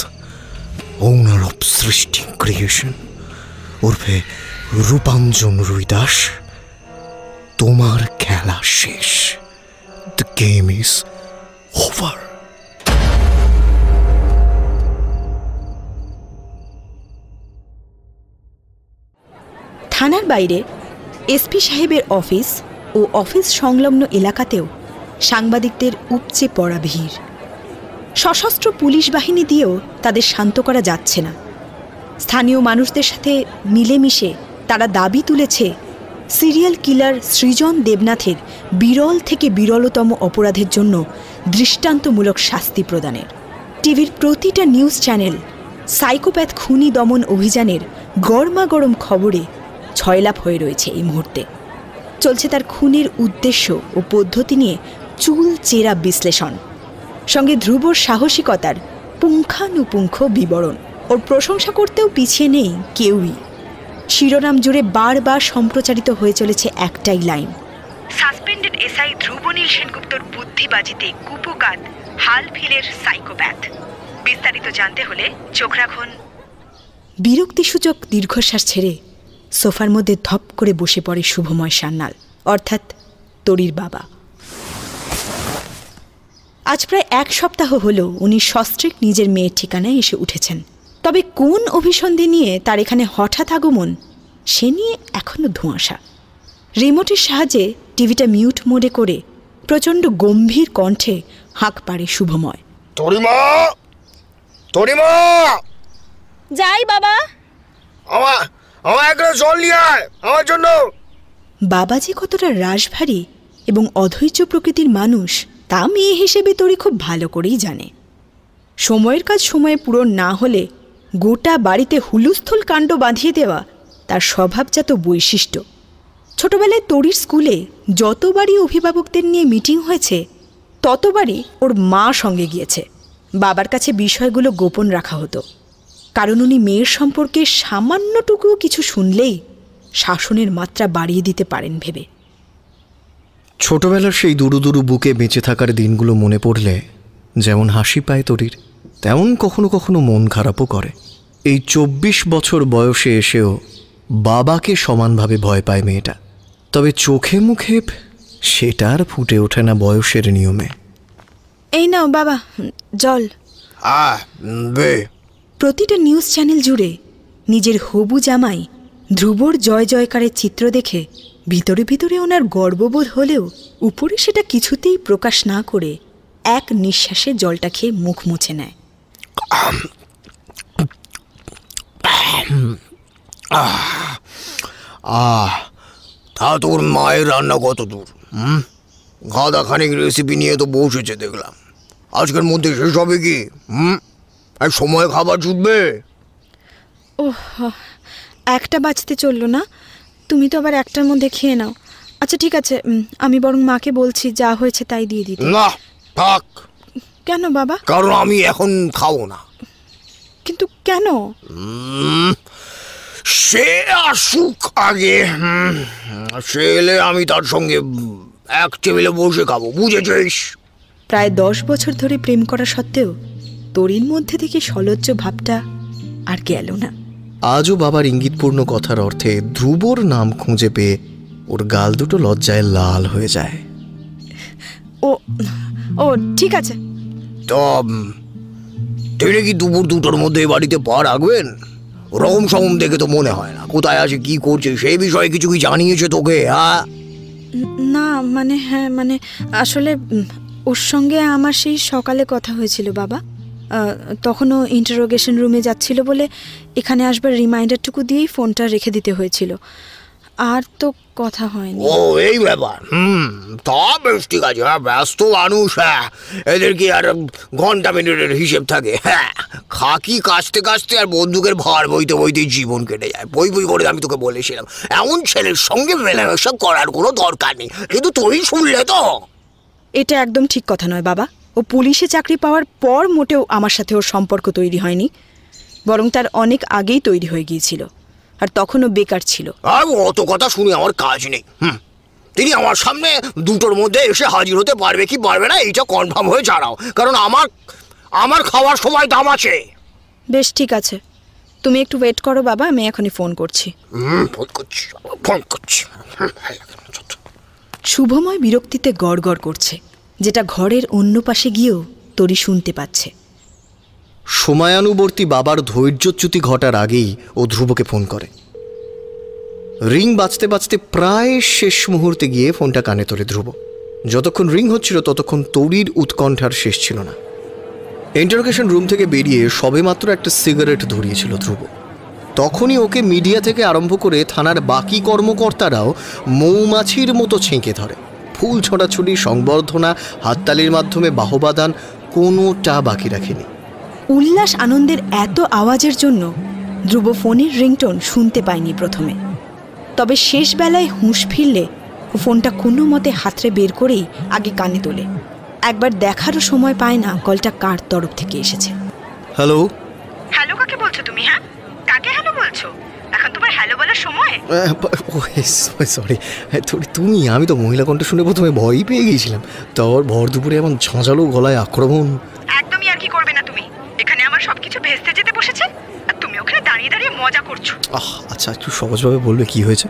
ওনার অফ সৃষ্টি ক্রিয়েশন, ওরফে রূপাঞ্জন রুইদাস, তোমার খেলা শেষ। The game is over. থানার বাইরে এসপি সাহেবের অফিস ও অফিস সংলগ্ন এলাকাতেও সাংবাদিকদের উপচে পড়া ভিড়। সশস্ত্র পুলিশ বাহিনী দিয়েও তাদের শান্ত করা যাচ্ছে না। স্থানীয় মানুষদের সাথে মিলেমিশে তারা দাবি তুলেছে সিরিয়াল কিলার সৃজন দেবনাথের বিরল থেকে বিরলতম অপরাধের জন্য দৃষ্টান্তমূলক শাস্তি প্রদানের। টিভির প্রতিটা নিউজ চ্যানেল সাইকোপ্যাথ খুনি দমন অভিযানের গরমাগরম খবরে ছয়লাভ হয়ে রয়েছে এই মুহূর্তে। চলছে তার খুনের উদ্দেশ্য ও পদ্ধতি নিয়ে চুল চেরা বিশ্লেষণ, সঙ্গে ধ্রুবর সাহসিকতার পুঙ্খানুপুঙ্খ বিবরণ। ওর প্রশংসা করতেও পিছিয়ে নেই কেউই। শিরোনাম জুড়ে বারবার সম্প্রচারিত হয়ে চলেছে একটাই লাইন, সাসপেন্ডেড এসআই ধ্রুবনীল সেনগুপ্তর বুদ্ধিবাজিতে কুপকাত হালফিলের সাইকোপ্যাথ। বিস্তারিত জানতে হলে চোখ রাখুন। বিরক্তিসূচক দীর্ঘশ্বাস ছেড়ে সোফার মধ্যে ধপ করে বসে পড়ে শুভময় সান্যাল, অর্থাৎ তরির বাবা। আজ প্রায় 1 সপ্তাহ হল উনি সস্ত্রীক নিজের মেয়ের ঠিকানায় এসে উঠেছেন। তবে কোন অভিসন্ধি নিয়ে তার এখানে হঠাৎ আগমন, সে নিয়ে এখনো ধোঁয়াশা। রিমোটের সাহায্যে টিভিটা মিউট মোডে করে প্রচণ্ড গম্ভীর কণ্ঠে হাঁক পাড়ে শুভময়, তরিমা, তরিমা, যাই বাবা। আমার একটা জল নিয়ে আয় আমার জন্য। বাবা যে কতটা রাশভারী এবং অধৈর্য প্রকৃতির মানুষ তা মেয়ে হিসেবে তরি খুব ভালো করেই জানে। সময়ের কাজ সময়ে পূরণ না হলে গোটা বাড়িতে হুলুস্থুল কাণ্ড বাঁধিয়ে দেওয়া তার স্বভাবজাত বৈশিষ্ট্য। ছোটবেলায় তরির স্কুলে যতবারই অভিভাবকদের নিয়ে মিটিং হয়েছে ততবারই ওর মা সঙ্গে গিয়েছে। বাবার কাছে বিষয়গুলো গোপন রাখা হতো, কারণ উনি মেয়ের সম্পর্কে সামান্যটুকুও কিছু শুনলেই শাসনের মাত্রা বাড়িয়ে দিতে পারেন ভেবে। ছোটবেলার সেই দুরু দুরু বুকে বেঁচে থাকার দিনগুলো মনে পড়লে যেমন হাসি পায় তরির, তেমন কখনো কখনো মন খারাপও করে। এই 24 বছর বয়সে এসেও বাবাকে সমানভাবে ভয় পায় মেয়েটা। তবে চোখে মুখে সেটা আর ফুটে ওঠে না বয়সের নিয়মে। এই নাও বাবা জল। প্রতিটা নিউজ চ্যানেল জুড়ে নিজের হবু জামাই ধ্রুবর জয় জয়কারের চিত্র দেখে ভিতরে ভিতরে ওনার গর্ববোধ হলেও উপরে সেটা কিছুতেই প্রকাশ না করে এক নিঃশ্বাসে জলটা খেয়ে মুখ মুছে নেয়। তা তোর মায়ের রান্না কত দূর? গাদা খানিক রেসিপি নিয়ে তো বসেছে দেখলাম। আজকের মধ্যে শেষ হবে কি? আর সময় খাবার জুটবে? ওহ, 1টা বাজতে চললো না, তুমি তো আবার 1টার মধ্যে খেয়ে নাও। আচ্ছা ঠিক আছে, আমি বরং মাকে বলছি যা হয়েছে তাই দিয়ে দিতে। না থাক। কেন বাবা? কারণ আমি এখন খাবো না। কিন্তু কেন? সে আসুক আগে, সে এলে আমি তার সঙ্গে এক টেবিলে বসে খাবো, বুঝেছিস? প্রায় 10 বছর ধরে প্রেম করা সত্ত্বেও তরির মধ্যে থেকে সলজ্জ ভাবটা আর গেল না। আজও বাবার ইঙ্গিতপূর্ণ কথার অর্থে ধ্রুবর নাম খুঁজে পেয়ে ওর গাল দুটো লজ্জায় লাল হয়ে যায়। ও ঠিক আছে। তো তিনি কি দুপুর 2টোর মধ্যে বাড়িতে পা রাখবেন? রকম সমম দেখে তো মনে হয় না। কোথায় আছে, কি করছে, সেই বিষয়ে কিছু কি জানিয়েছে তোকে? না মানে আসলে ওর সঙ্গে আমার সেই সকালে কথা হয়েছিল বাবা। তখনও ইন্টারোগেশন রুমে যাচ্ছিল বলে এখানে আসবার রিমাইন্ডারটুকু দিয়েই ফোনটা রেখে দিতে হয়েছিল, আর তো কথা হয়নি। ও এই ব্যাপার। তা বেশ ঠিক আছে। ব্যস্ত মানুষ, এদের কি আর ঘন্টা মিনিটের হিসেব থাকে? খাকি কাচতে কাচতে আর বন্দুকের ভার বইতে বইতে জীবন কেটে যায়। বই করে আমি তোকে বলেছিলাম এমন ছেলের সঙ্গে মেলামেশা করার কোনো দরকার নেই, কিন্তু তুই শুনলে তো। এটা একদম ঠিক কথা নয় বাবা। ও পুলিশে চাকরি পাওয়ার পর মোটেও আমার সাথে ওর সম্পর্ক তৈরি হয়নি, বরং তার অনেক আগেই তৈরি হয়ে গিয়েছিল, আর তখনও বেকার ছিল। আর অত কথা শুনে আমার কাজ নেই। তিনি আমার সামনে দুটোর মধ্যে এসে হাজির হতে পারবে কি পারবে না এইটা কনফার্ম হয়ে জানাও, কারণ আমার খাওয়ার সময় দাম আছে। বেশ ঠিক আছে, তুমি একটু ওয়েট করো বাবা, আমি এখনই ফোন করছি। ফোন করছি। শুভময় বিরক্তিতে গড়গড় করছে, যেটা ঘরের অন্য পাশে গিয়েও তরি শুনতে পাচ্ছে। সময়ানুবর্তী বাবার ধৈর্যচ্যুতি ঘটার আগেই ও ধ্রুবকে ফোন করে। রিং বাজতে বাজতে প্রায় শেষ মুহূর্তে গিয়ে ফোনটা কানে তোলে ধ্রুব। যতক্ষণ রিং হচ্ছিল ততক্ষণ তরির উৎকণ্ঠার শেষ ছিল না। ইন্টারোগেশন রুম থেকে বেরিয়ে সবেমাত্র একটা সিগারেট ধরিয়েছিল ধ্রুব। তখনই ওকে মিডিয়া থেকে আরম্ভ করে থানার বাকি কর্মকর্তারাও মৌমাছির মতো ছেঁকে ধরে। ফুল ছড়াছড়ি, সংবর্ধনা, হাততালির মাধ্যমে বাহবাদান কোনোটা বাকি রাখেনি। উল্লাস আনন্দের এত আওয়াজের জন্য ধ্রুব ফোনের রিংটোন শুনতে পায়নি প্রথমে, তবে শেষ বেলায় হুঁশ ফিরলে ও ফোনটা কোনো মতে হাতড়ে বের করেই আগে কানে তোলে। একবার দেখারও সময় পায় না কলটা কার তরফ থেকে এসেছে। হ্যালো হ্যালো কাকে বলছো তুমি? হ্যাঁ, কাকে হ্যালো বলছো? এখন তোমার হ্যালো বলার সময়? সরি তুমি, আমি তো মহিলা কণ্ঠ শুনে প্রথমে ভয়ই পেয়ে গিয়েছিলাম, তারপর ভর দুপুরে এমন ঝাঁঝালো গলায় আক্রমণ। একদমই আর কি করবে না তুমি, এখানে আমার সবকিছু ভেস্তে যেতে বসেছে আর তুমি ওখানে দাঁড়িয়ে দাঁড়িয়ে মজা করছো। আচ্ছা একটু সহজভাবে বলবে কি হয়েছে?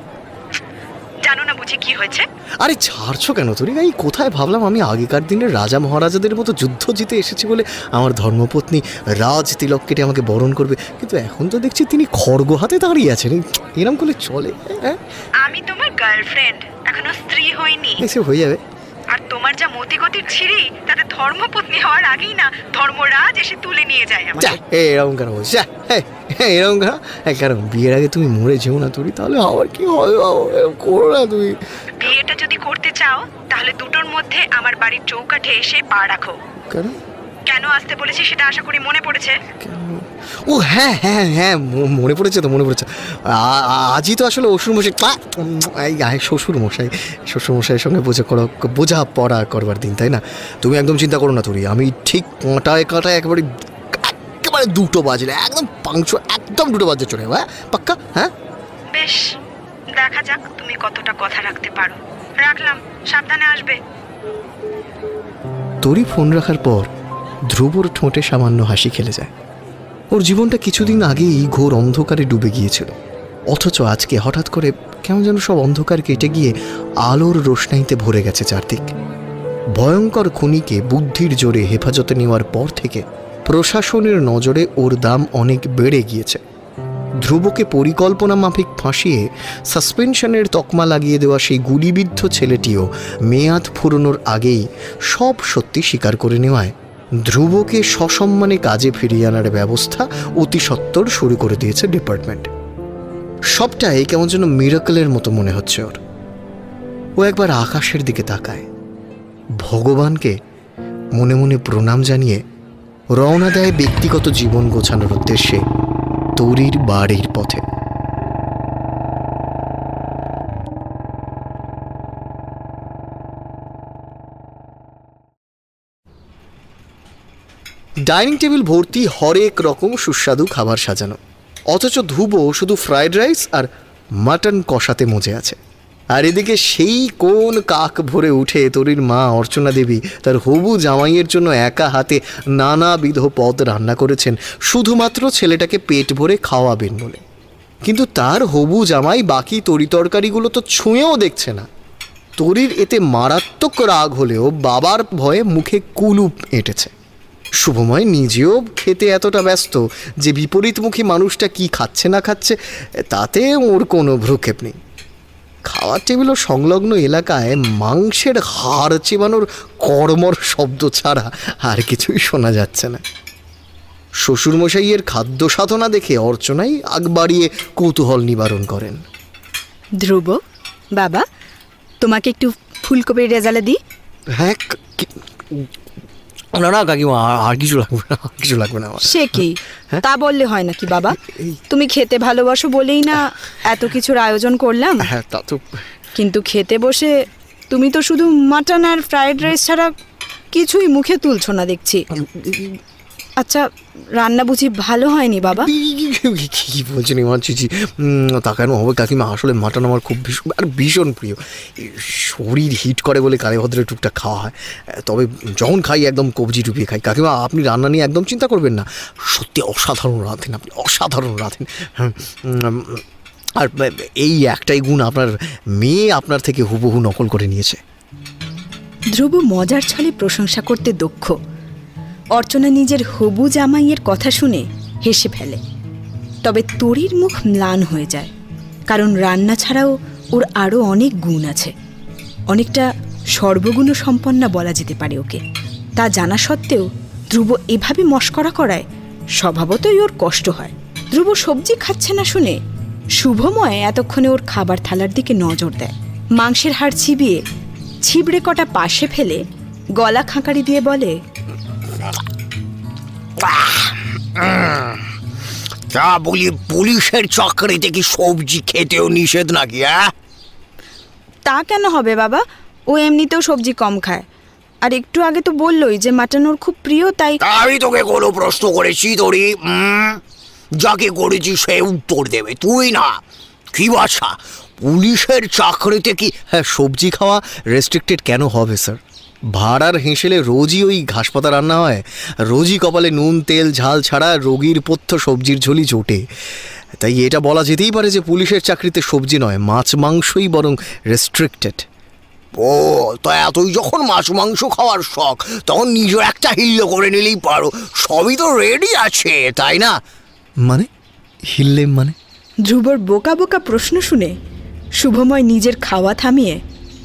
জানো না বুঝি কি হয়েছে? আরে ছাড়ছো কেন তোর? এই কোথায় ভাবলাম আমি আগেকার দিনের রাজা মহারাজাদের মতো যুদ্ধ জিতে এসেছি বলে আমার ধর্মপত্নী রাজ তিলক কেটে আমাকে বরণ করবে, কিন্তু এখন তো দেখছি তিনি খড়গ হাতে দাঁড়িয়ে আছেন। এরম করলে চলে? হ্যাঁ, আমি তোমার গার্লফ্রেন্ড, এখনো স্ত্রী হইনি। এসে হয়ে যাবে। আর তোমার যা মতিগতির ছিঁড়ি, তাতে ধর্মপত্নী হওয়ার আগেই না ধর্মরাজ এসে তুলে নিয়ে যায় আমাকে। এরকম কেন বলছিস? এরকম কারণ বিয়ের আগে তুমি মরে যেও না তুই, তাহলে আবার কি হবে? করো না তুমি। বিয়েটা যদি করতে চাও তাহলে দুটোর মধ্যে আমার বাড়ির চৌকাঠে এসে পা রাখো। কেন কেন আসতে বলেছি সেটা আশা করি মনে পড়েছে। ও হ্যাঁ হ্যাঁ হ্যাঁ, মনে পড়েছে তো, মনে পড়েছে। আজই তো আসলে শ্বশুরমশাইয়ের সঙ্গে বোঝাপড়া করবার দিন, তাই না? তুমি একদম চিন্তা করো না তুই, আমি ঠিক কাঁটায় একেবারে দুটো বাজলে একদম একদম দুটো বাজে চলে যাবো। হ্যাঁ, পাক্কা? হ্যাঁ বেশ, দেখা যাক তুমি কতটা কথা রাখতে পারো। রাখলাম, সাবধানে আসবে। তোরই ফোন রাখার পর ধ্রুবর ঠোঁটে সামান্য হাসি খেলে যায়। ওর জীবনটা কিছুদিন আগেই ঘোর অন্ধকারে ডুবে গিয়েছিল, অথচ আজকে হঠাৎ করে কেমন যেন সব অন্ধকার কেটে গিয়ে আলোর রোশনাইতে ভরে গেছে চারদিক। ভয়ঙ্কর খুনিকে বুদ্ধির জোরে হেফাজতে নেওয়ার পর থেকে প্রশাসনের নজরে ওর দাম অনেক বেড়ে গিয়েছে। ধ্রুবকে পরিকল্পনা মাফিক ফাঁসিয়ে সাসপেনশনের তকমা লাগিয়ে দেওয়া সেই গুলিবিদ্ধ ছেলেটিও মেয়াদ ফুরোনোর আগেই সব সত্যি স্বীকার করে নেওয়ায় ধ্রুবকে সসম্মানে কাজে ফিরিয়ে আনার ব্যবস্থা অতি সত্বর শুরু করে দিয়েছে ডিপার্টমেন্ট। সবটাই কেমন যেন মিরাকলের মতো মনে হচ্ছে ওর। ও একবার আকাশের দিকে তাকায়, ভগবানকে মনে মনে প্রণাম জানিয়ে রওনা দেয় ব্যক্তিগত জীবন গোছানোর উদ্দেশ্যে তরির বাড়ির পথে। ডাইনিং টেবিল ভর্তি হরেক রকম সুস্বাদু খাবার সাজানো, অথচ ধ্রুব শুধু ফ্রাইড রাইস আর মাটন কষাতে মজে আছে। আর এদিকে সেই কোন কাক ভরে উঠে তরির মা অর্চনা দেবী তার হবু জামাইয়ের জন্য একা হাতে নানাবিধ পদ রান্না করেছেন শুধুমাত্র ছেলেটাকে পেট ভরে খাওয়াবেন বলে। কিন্তু তার হবু জামাই বাকি তরিতরকারিগুলো তো ছুঁয়েও দেখছে না। তরির এতে মারাত্মক রাগ হলেও বাবার ভয়ে মুখে কুলুপ এঁটেছে। শুভময় নিজেও খেতে এতটা ব্যস্ত যে বিপরীতমুখী মানুষটা কি খাচ্ছে না খাচ্ছে তাতে ওর কোনো ভ্রুক্ষেপ নেই। খাওয়ার টেবিল ও সংলগ্ন এলাকায় মাংসের হাড় চেবানোর কর্মর শব্দ ছাড়া আর কিছুই শোনা যাচ্ছে না। শ্বশুরমশাইয়ের খাদ্য সাধনা দেখে অর্চনাই আগ বাড়িয়ে কৌতূহল নিবারণ করেন। ধ্রুব বাবা, তোমাকে একটু ফুলকপির রেজালা দিই? হ্যাঁ, না না কাকিমা, আর কিছু লাগবে না, কিছু লাগবে না। সে কি, তা বললে হয় নাকি বাবা? তুমি খেতে ভালোবাসো বলেই না এত কিছুর আয়োজন করলাম। হ্যাঁ তা তো, কিন্তু খেতে বসে তুমি তো শুধু মাটন আর ফ্রাইড রাইস ছাড়া কিছুই মুখে তুলছো না দেখছি। আচ্ছা, রান্না বুঝি ভালো হয়নি বাবা? কি বলছেন ইমান চিচি, তা কেন হবে কাকিমা? আসলে মাটন আমার খুব ভীষণ প্রিয়। শরীর হিট করে বলে কালে ভদ্রে টুকটাক খাওয়া হয়, তবে যখন খাই একদম কবজি টুপিয়ে খাই। কাকিমা আপনি রান্না নিয়ে একদম চিন্তা করবেন না, সত্যি অসাধারণ রাঁধেন আপনি, অসাধারণ রাঁধেন। আর এই একটাই গুণ আপনার মেয়ে আপনার থেকে হুবহু নকল করে নিয়েছে। ধ্রুব মজার ছলে প্রশংসা করতে দক্ষ। অর্চনা নিজের হবু জামাইয়ের কথা শুনে হেসে ফেলে, তবে তরির মুখ ম্লান হয়ে যায়, কারণ রান্না ছাড়াও ওর আরও অনেক গুণ আছে। অনেকটা সর্বগুণ সম্পন্না বলা যেতে পারে ওকে। তা জানা সত্ত্বেও ধ্রুব এভাবে মশকরা করায় স্বভাবতই ওর কষ্ট হয়। ধ্রুব সবজি খাচ্ছে না শুনে শুভময় এতক্ষণে ওর খাবার থালার দিকে নজর দেয়। মাংসের হাড় চিবিয়ে ছিবড়ে কটা পাশে ফেলে গলা খাঁকারি দিয়ে বলে, তা বলি পুলিশের চাকরিতে কি সবজি খেতেও নিষেধ নাকি? তা কেন হবে বাবা, ও এমনিতেও সবজি কম খায়। আর একটু আগে তো বললোই যে মাটন ওর খুব প্রিয়, তাই। আমি তোকে কোনো প্রশ্ন করেছি তোরি? যাকে করেছি সে উত্তর দেবে, তুই না। কি বাছা, পুলিশের চাকরিতে কি সবজি খাওয়া রেস্ট্রিক্টেড কেন হবে স্যার? ভাড়ার হেঁসেলে রোজই ওই ঘাসপাতা রান্না হয়, রোজই কপালে নুন তেল ঝাল ছাড়া রোগীর পথ্য সবজির ঝোলই জোটে। তাই এটা বলা যেতেই পারে যে পুলিশের চাকরিতে সবজি নয়, মাছ মাংসই বরং রেস্ট্রিক্টেড। ও তো এতই যখন মাছ মাংস খাওয়ার শখ, তখন নিজের একটা হিল্লো করে নিলেই পারো, সবই তো রেডি আছে, তাই না? মানে হিল্লে মানে? ধ্রুবর বোকা বোকা প্রশ্ন শুনে শুভময় নিজের খাওয়া থামিয়ে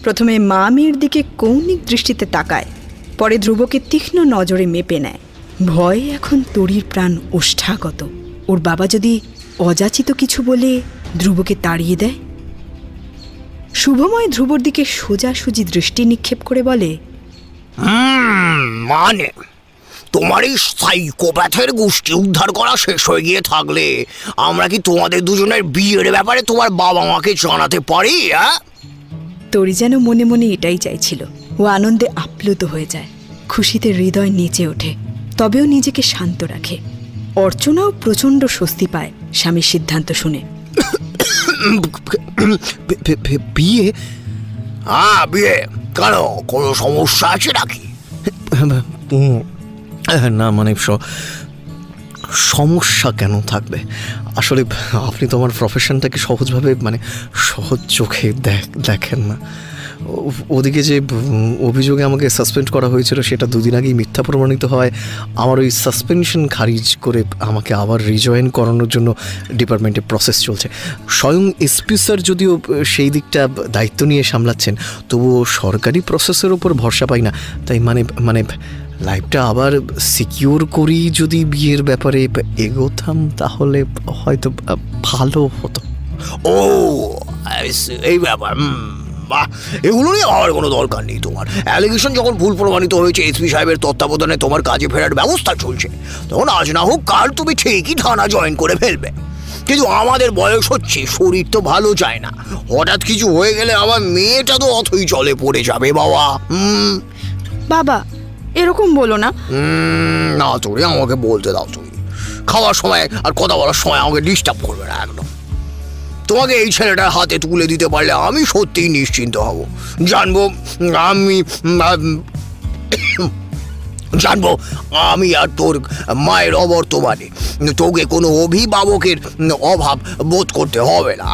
প্রথমে মা মেয়ের দিকে কৌণিক দৃষ্টিতে তাকায়, পরে ধ্রুবকে তীক্ষ্ণ নজরে মেপে নেয়। ভয়ে এখন তরির প্রাণ ওষ্ঠাগত। ওর বাবা যদি অযাচিত কিছু বলে ধ্রুবকে তাড়িয়ে দেয়। শুভময় ধ্রুবর দিকে সোজাসুজি দৃষ্টি নিক্ষেপ করে বলে, মানে তোমার এই সাইকোপ্যাথের গোষ্ঠী উদ্ধার করা শেষ হয়ে গিয়ে থাকলে আমরা কি তোমাদের দুজনের বিয়ের ব্যাপারে তোমার বাবা মাকে জানাতে পারি? তরি যেন মনে মনে এটাই চাইছিল। ও আনন্দে আপ্লুত হয়ে যায়, খুশিতে হৃদয় নেচে ওঠে, তবেও নিজেকে শান্ত রাখে। অর্চনাও প্রচণ্ড স্বস্তি পায় স্বামীর সিদ্ধান্ত শুনে। বিয়ে? বিয়ে কেন, কোনো সমস্যা আছে নাকি? না মানে সমস্যা কেন থাকবে? আসলে আপনি তো আমার প্রফেশনটাকে সহজভাবে মানে সহজ চোখে দেখেন না। ওদিকে যে অভিযোগে আমাকে সাসপেন্ড করা হয়েছিল সেটা দুদিন আগেই মিথ্যা প্রমাণিত হয়। আমার ওই সাসপেনশন খারিজ করে আমাকে আবার রিজয়েন করানোর জন্য ডিপার্টমেন্টে প্রসেস চলছে। স্বয়ং এসপি স্যার যদিও সেই দিকটা দায়িত্ব নিয়ে সামলাচ্ছেন, তবুও সরকারি প্রসেসের ওপর ভরসা পাই না। তাই মানে লাইফটা আবার সিকিউর করি যদি বিয়ের ব্যাপারে এগোতাম তাহলে হয়তো ভালো হতো। ও এই ব্যাপার, বাহ, এগুলো নিয়ে আমার কোনো দরকার নেই। তোমার অ্যালিগেশন যখন ভুল প্রমাণিত হয়েছে, এসপি সাহেবের তত্ত্বাবধানে তোমার কাজে ফেরার ব্যবস্থা চলছে, তখন আজ না হোক কাল তুমি ঠিকই থানা জয়েন করে ফেলবে। কিন্তু আমাদের বয়স হচ্ছে, শরীর তো ভালো যায় না, হঠাৎ কিছু হয়ে গেলে আমার মেয়েটা তো অথই জলে পড়ে যাবে বাবা। বাবা এরকম বলো না। না তোরে আমাকে বলতে দাও, তুমি খাওয়ার সময় আর কথা বলার সময় আমাকে ডিস্টার্ব করবে না একদম। তোমাকে এই ছেলেটার হাতে তুলে দিতে পারলে আমি সত্যিই নিশ্চিন্ত হব। জানবো আমি আর তোর মায়ের অবর্তমানে তোকে কোনো অভিভাবকের অভাব বোধ করতে হবে না।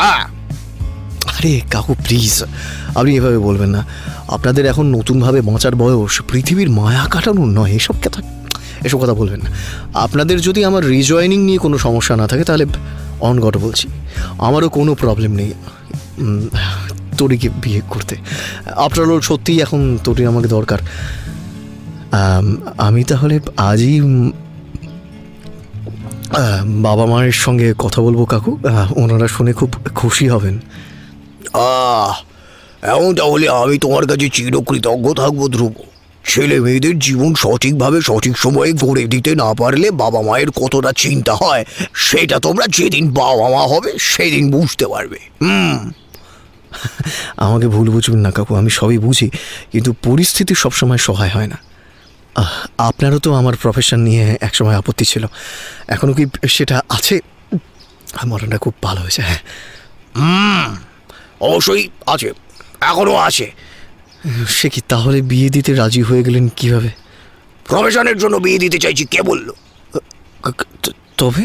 আরে কাকু প্লিজ, আপনি এভাবে বলবেন না। আপনাদের এখন নতুনভাবে বাঁচার বয়স, পৃথিবীর মায়া কাটানোর নয়। এসব কথা বলবেন না। আপনাদের যদি আমার রিজয়েনিং নিয়ে কোনো সমস্যা না থাকে তাহলে অন গড বলছি, আমারও কোনো প্রবলেম নেই তরিকে বিয়ে করতে। আফটার অল সত্যিই এখন তরি আমাকে দরকার। আমি তাহলে আজই বাবা মায়ের সঙ্গে কথা বলবো কাকু, ওনারা শুনে খুব খুশি হবেন। এমনটা হলে আমি তোমার কাছে চিরকৃতজ্ঞ থাকবো ধ্রুব। ছেলে মেয়েদের জীবন সঠিকভাবে সঠিক সময়ে গড়ে দিতে না পারলে বাবা মায়ের কতটা চিন্তা হয় সেটা তোমরা যেদিন বাবা মা হবে সেদিন বুঝতে পারবে। আমাকে ভুল বুঝবেন না কাকু, আমি সবই বুঝি, কিন্তু পরিস্থিতি সবসময় সহায় হয় না। আপনারও তো আমার প্রফেশন নিয়ে একসময় আপত্তি ছিল, এখনও কি সেটা আছে? মরণটা খুব ভালো হয়েছে। হ্যাঁ, অবশ্যই আছে, এখনো আছে। সে কি তাহলে বিয়ে দিতে রাজি হয়ে গেলেন কিভাবে? প্রফেশনের জন্য বিয়ে দিতে চাইছি কে বললো? তবে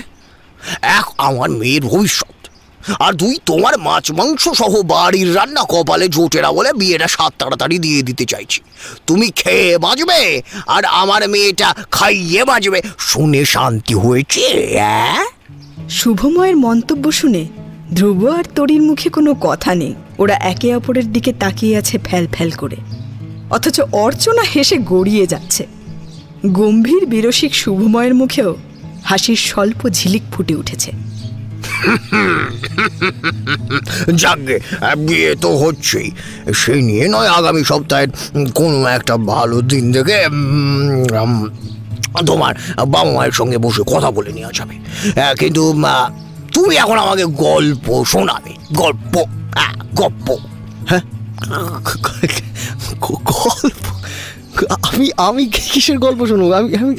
এক আমার মেয়ের ভবিষ্যৎ, আর দুই তোমার মাছ মাংস সহ বাড়ির রান্না কপালে জোটে না বলে বিয়েটা সাত তাড়াতাড়ি দিয়ে দিতে চাইছি। তুমি খেয়ে বাঁচবে আর আমার মেয়েটা খাইয়ে বাঁচবে। শুনে শান্তি হয়েছে? শুভময়ের মন্তব্য শুনে ধ্রুব আর তরির মুখে কোনো কথা নেই। ওরা একে অপরের দিকে তাকিয়ে আছে ফ্যাল ফ্যাল করে, অথচ অর্চনা হেসে গড়িয়ে যাচ্ছে। গম্ভীর বিরসিক শুভময়ের মুখেও হাসির স্বল্প ঝিলিক ফুটে উঠেছে। যাকে বিয়ে তো হচ্ছেই, সেই নিয়ে নয় আগামী সপ্তাহের কোনো একটা ভালো দিন দেখে তোমার বাবা মায়ের সঙ্গে বসে কথা বলে নেওয়া যাবে। কিন্তু তুমি এখন আমাকে গল্প শোনাবে। গল্প? গল্প? হ্যাঁ, গল্প? আমি কিসের গল্প শুনবো?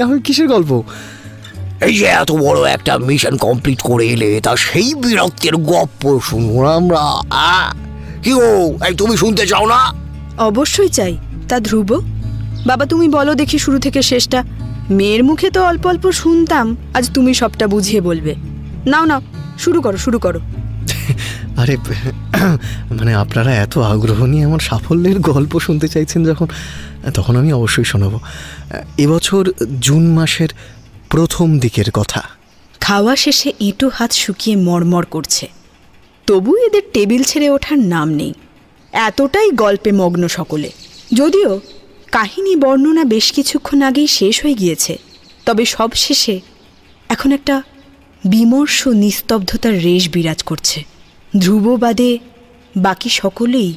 আমি কিসের গল্প? এই যে এত বড় একটা মিশন কমপ্লিট করে এলে, তা সেই বিরক্তির গল্প শুনবো আমরা। কি গো, এই তুমি শুনতে চাও না? অবশ্যই চাই। তা ধ্রুব, বাবা তুমি বলো দেখি শুরু থেকে শেষটা। মেয়ের মুখে তো অল্প অল্প শুনতাম, আজ তুমি সবটা বুঝিয়ে বলবে। নাও নাও, শুরু করো শুরু করো। আরে মানে আপনারা এত আগ্রহ নিয়ে আমার সাফল্যের গল্প শুনতে চাইছেন যখন, তখন আমি অবশ্যই শোনাবো। এবছর জুন মাসের প্রথম দিকের কথা। খাওয়া শেষে এঁটো হাত শুকিয়ে মরমর করছে, তবু এদের টেবিল ছেড়ে ওঠার নাম নেই। এতটাই গল্পে মগ্ন সকলে। যদিও কাহিনী বর্ণনা বেশ কিছুক্ষণ আগেই শেষ হয়ে গিয়েছে, তবে সব শেষে এখন একটা বিমর্ষ নিস্তব্ধতার রেশ বিরাজ করছে। ধ্রুব বাদে বাকি সকলেই